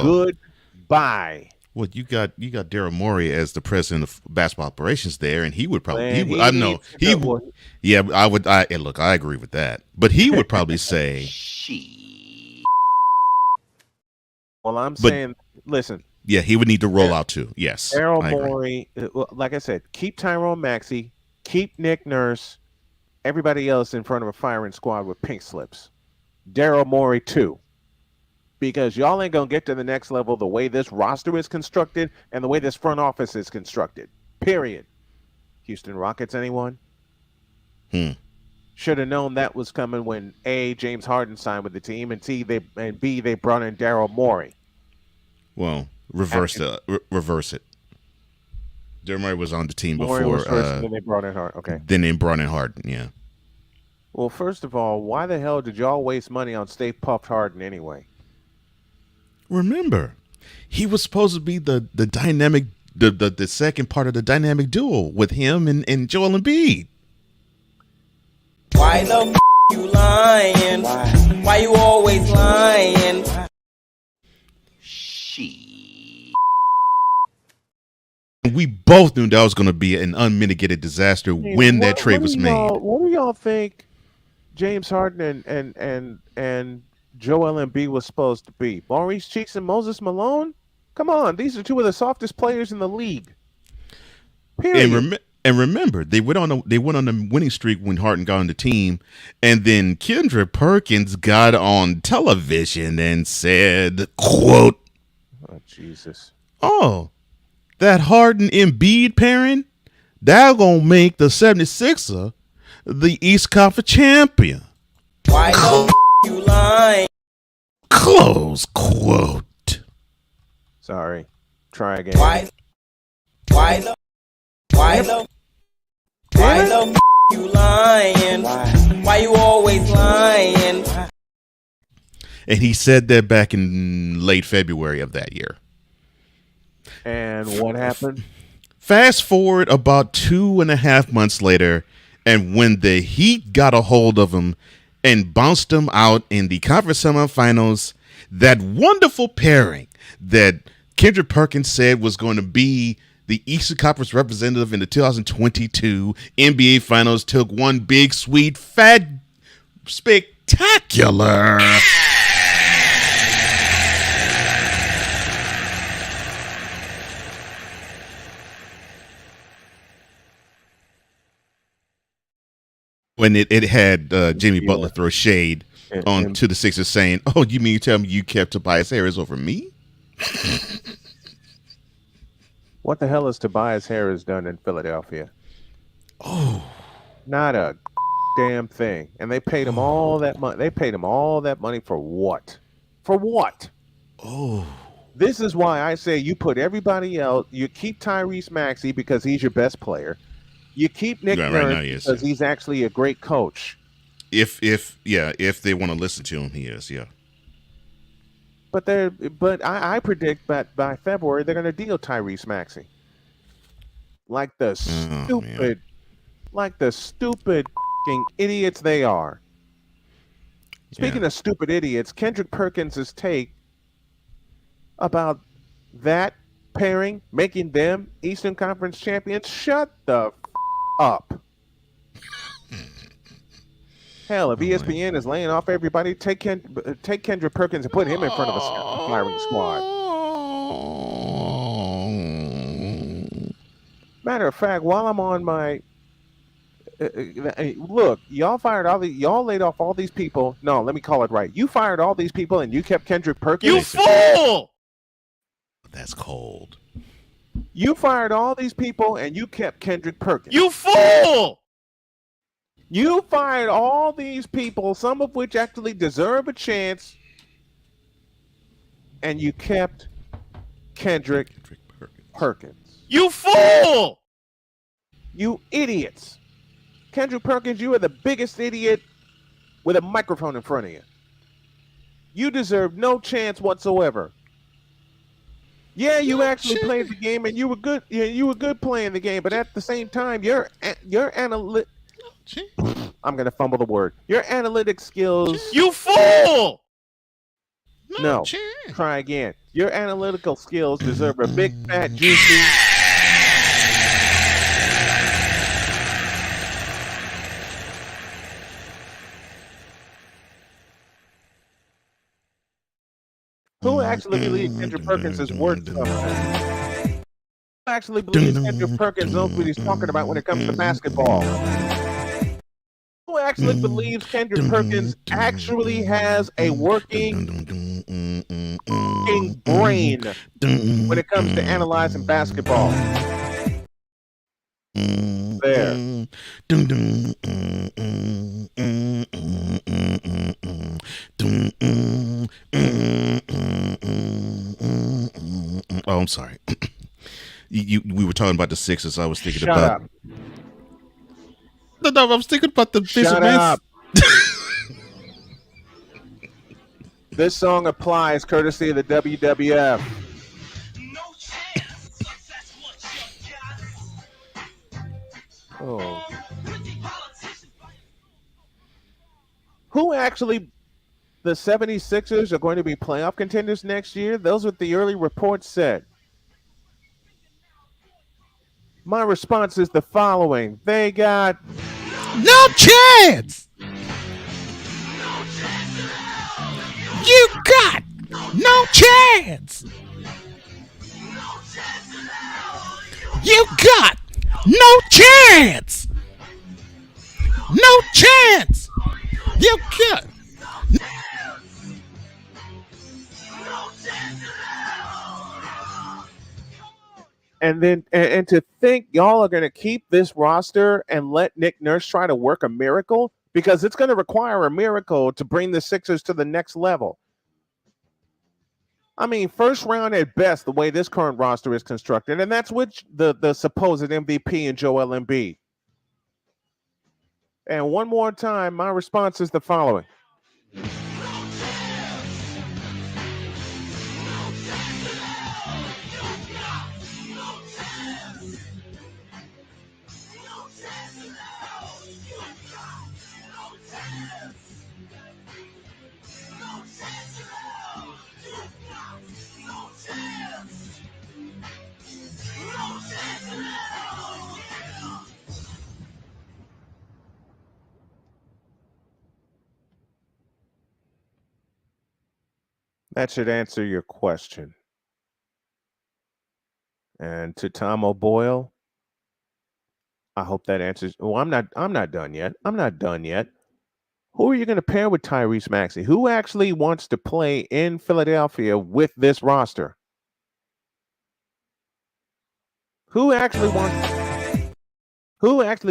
Goodbye. Well, you got Daryl Morey as the president of basketball operations there, and he would probably Man, I know needs to go- yeah, I would. And look, I agree with that, but he would probably say, Well, I'm But- saying, listen, yeah, he would need to roll out too. Yes, Daryl I agree. Morey, like I said, keep Tyrone Maxey, keep Nick Nurse, everybody else in front of a firing squad with pink slips. Daryl Morey too. Because y'all ain't gonna get to the next level the way this roster is constructed and the way this front office is constructed. Period. Houston Rockets, anyone? Should have known that was coming when A, James Harden signed with the team, and B, they brought in Daryl Morey. Well, reverse it. Daryl Morey was on the team Morey before. was first, and then they brought in Harden. Okay. Then they brought in Harden. Yeah. Well, first of all, why the hell did y'all waste money on Stay Puft Harden anyway? Remember, he was supposed to be the dynamic, the second part of the dynamic duo with him and Joel Embiid. Why the f you lying? Why you always lying? We both knew that was going to be an unmitigated disaster when that trade was made. What do y'all think James Harden and Joel Embiid was supposed to be? Maurice Cheeks and Moses Malone? Come on, these are two of the softest players in the league. Period. And remember, they went on a winning streak when Harden got on the team, and then Kendrick Perkins got on television and said, "quote Oh, Jesus. Oh, that Harden Embiid pairing, that gonna make the 76er the East Conference champion." Why the f you lying? Close quote. Sorry. Try again. Why the f you lying? Why you always lying? And he said that back in late February of that year. And what happened? Fast forward about 2.5 months later, and when the Heat got a hold of him and bounced him out in the conference semifinals, that wonderful pairing that Kendrick Perkins said was going to be the Eastern Conference representative in the 2022 NBA Finals took one big, sweet, fat, spectacular when it had Jimmy Butler throw shade to the Sixers saying, "Oh, you mean you tell me you kept Tobias Harris over me?" What the hell has Tobias Harris done in Philadelphia? Oh, not a damn thing. And they paid him all that money. They paid him all that money for what? For what? Oh. This is why I say you put everybody else. You keep Tyrese Maxey because he's your best player. You keep Nick Nurse because he's actually a great coach. If they want to listen to him, he is, yeah. But I predict that by February they're going to deal Tyrese Maxey. Like the stupid f***ing idiots they are. Speaking of stupid idiots, Kendrick Perkins' take about that pairing making them Eastern Conference champions. Shut the f*** up. Hell, if ESPN is laying off everybody, take Kendrick Perkins and put him in front of a firing squad. Matter of fact, while I'm on my look, y'all laid off all these people. No, let me call it right. You fired all these people and you kept Kendrick Perkins. You fool! That's cold. You fired all these people and you kept Kendrick Perkins. You fool! You fired all these people, some of which actually deserve a chance, and you kept Kendrick Perkins. You fool! You idiots. Kendrick Perkins, you are the biggest idiot with a microphone in front of you. You deserve no chance whatsoever. Yeah, you actually played the game, and you were good. Yeah, you were good playing the game, but at the same time, your analytic. I'm gonna fumble the word. Your analytic skills. You fool! No. Try again. Your analytical skills deserve a big, fat, juicy. Who actually believes Kendrick Perkins is worth something? Who actually believes Kendrick Perkins knows what he's talking about when it comes to basketball? Who actually believes Kendrick Perkins actually has a working brain when it comes to analyzing basketball? There. Oh, I'm sorry. We were talking about the Sixers. I was thinking Shut about. up. No, I was thinking about the Bishop Shut Man. up. This song applies courtesy of the WWF. Oh. Who actually, the 76ers are going to be playoff contenders next year? Those are what the early reports said. My response is the following. They got no chance. You got no chance. You got no chance. No chance. You got. And then and to think y'all are going to keep this roster and let Nick Nurse try to work a miracle, because it's going to require a miracle to bring the Sixers to the next level. I mean, first round at best, the way this current roster is constructed, and that's with the supposed MVP and Joel Embiid. And one more time, my response is the following. That should answer your question. And to Tom O'Boyle, I hope that answers. Well, I'm not done yet. I'm not done yet. Who are you going to pair with Tyrese Maxey? Who actually wants to play in Philadelphia with this roster? Who actually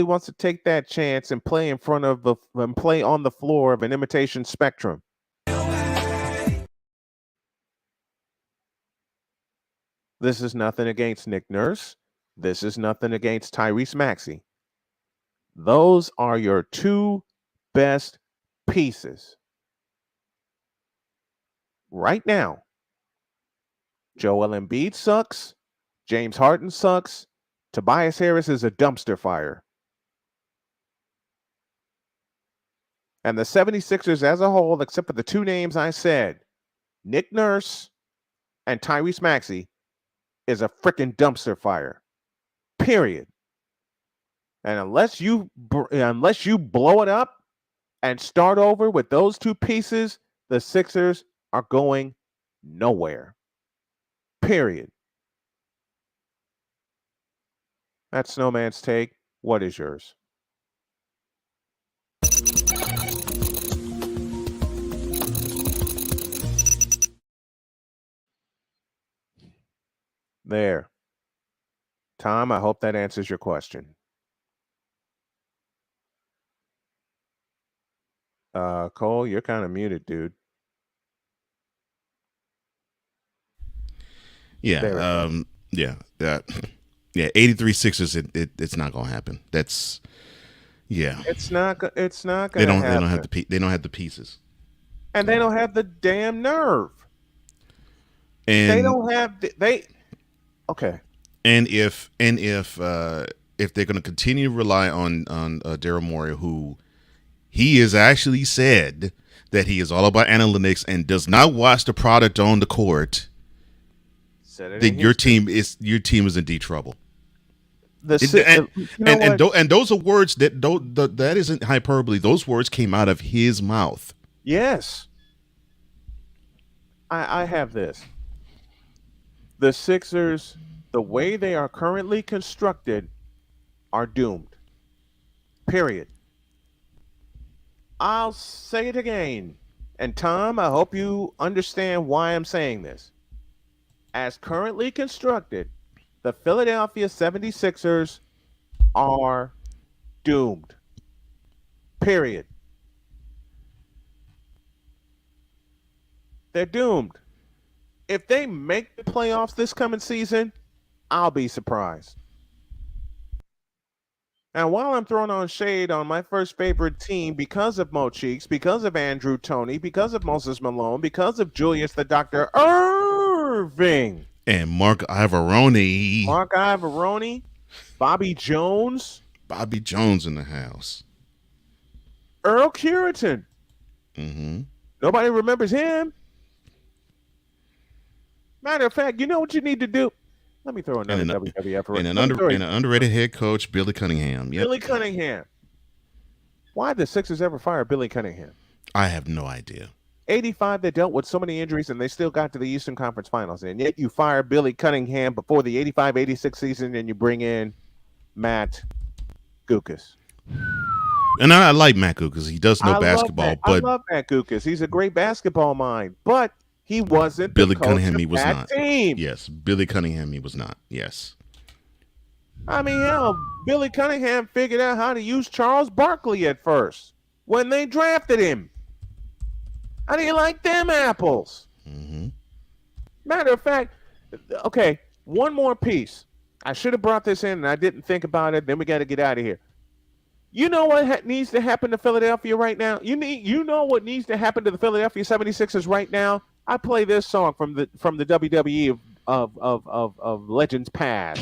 wants to take that chance and play in front of and play on the floor of an imitation Spectrum? This is nothing against Nick Nurse. This is nothing against Tyrese Maxey. Those are your two best pieces. Right now, Joel Embiid sucks. James Harden sucks. Tobias Harris is a dumpster fire. And the 76ers as a whole, except for the two names I said, Nick Nurse and Tyrese Maxey, is a freaking dumpster fire. Period. And unless you blow it up and start over with those two pieces, the Sixers are going nowhere. Period. That's Snowman's take. What is yours? There. Tom, I hope that answers your question. Cole, you're kind of muted, dude. Yeah. Yeah. 83 Sixers. It's not gonna happen. That's It's not gonna happen. They don't have the pieces. And they don't have the damn nerve. And they don't have okay. And if they're going to continue to rely on Daryl Morey, who he has actually said that he is all about analytics and does not watch the product on the court, then your team is in deep trouble. And those are words that isn't hyperbole. Those words came out of his mouth. Yes. I have this. The Sixers, the way they are currently constructed, are doomed. Period. I'll say it again. And Tom, I hope you understand why I'm saying this. As currently constructed, the Philadelphia 76ers are doomed. Period. They're doomed. If they make the playoffs this coming season, I'll be surprised. And while I'm throwing on shade on my first favorite team because of Mo Cheeks, because of Andrew Toney, because of Moses Malone, because of Julius the Dr. Irving. And Mark Ivoroni. Bobby Jones. Bobby Jones in the house. Earl Curitan. Mm-hmm. Nobody remembers him. Matter of fact, you know what you need to do? Let me throw another WWF and an underrated head coach, Billy Cunningham. Yep. Billy Cunningham. Why did the Sixers ever fire Billy Cunningham? I have no idea. 85, they dealt with so many injuries, and they still got to the Eastern Conference Finals. And yet you fire Billy Cunningham before the 85-86 season, and you bring in Matt Guokas. And I like Matt Guokas. He does know basketball. I love Matt Guokas. He's a great basketball mind. But he wasn't Billy the coach Cunningham. of He was that not. team. Yes, Billy Cunningham. He was not. Yes. I mean, hell, Billy Cunningham figured out how to use Charles Barkley at first when they drafted him. How do you like them apples? Mm-hmm. Matter of fact, okay, one more piece. I should have brought this in, and I didn't think about it. Then we got to get out of here. You know what needs to happen to Philadelphia right now? You know what needs to happen to the Philadelphia 76ers right now? I play this song from the WWE of Legends Past.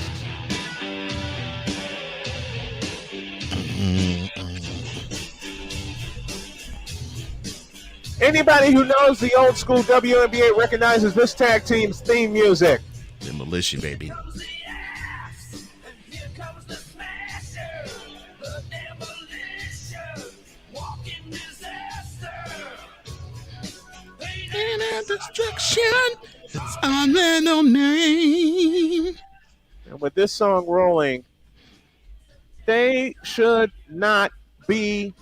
Anybody who knows the old school WNBA recognizes this tag team's theme music. Demolition, baby. Destruction. It's on their name. And with this song rolling, they should not be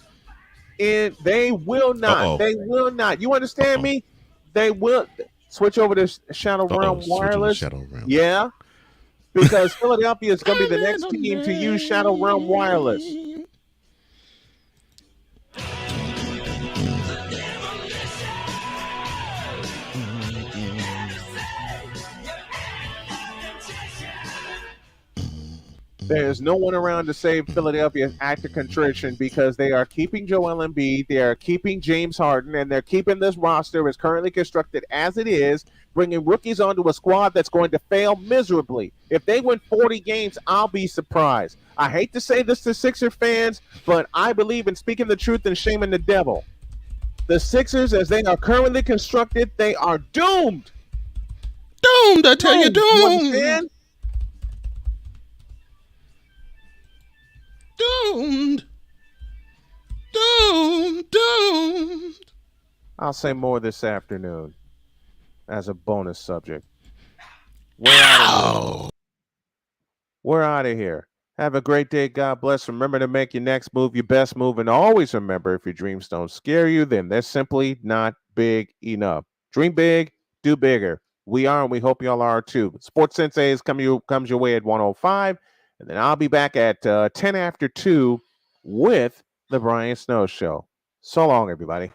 in. They will not. Uh-oh. They will not. You understand me? They will switch over to Shadow Realm Wireless. Shadow Realm. Yeah, because Philadelphia is going to be the next team to use Shadow Realm Wireless. There's no one around to save Philadelphia's act of contrition because they are keeping Joel Embiid, they are keeping James Harden, and they're keeping this roster as currently constructed as it is, bringing rookies onto a squad that's going to fail miserably. If they win 40 games, I'll be surprised. I hate to say this to Sixer fans, but I believe in speaking the truth and shaming the devil. The Sixers, as they are currently constructed, they are doomed. Doomed, I tell you, doomed. You understand? Doomed. Doomed. I'll say more this afternoon as a bonus subject. We're out of here. Have a great day. God bless. Remember to make your next move your best move. And always remember, if your dreams don't scare you, then they're simply not big enough. Dream big, do bigger. We are, and we hope y'all are too. Sports Senseis comes your way at 105. And then I'll be back at 10 after 2 with the Brian Snow Show. So long, everybody.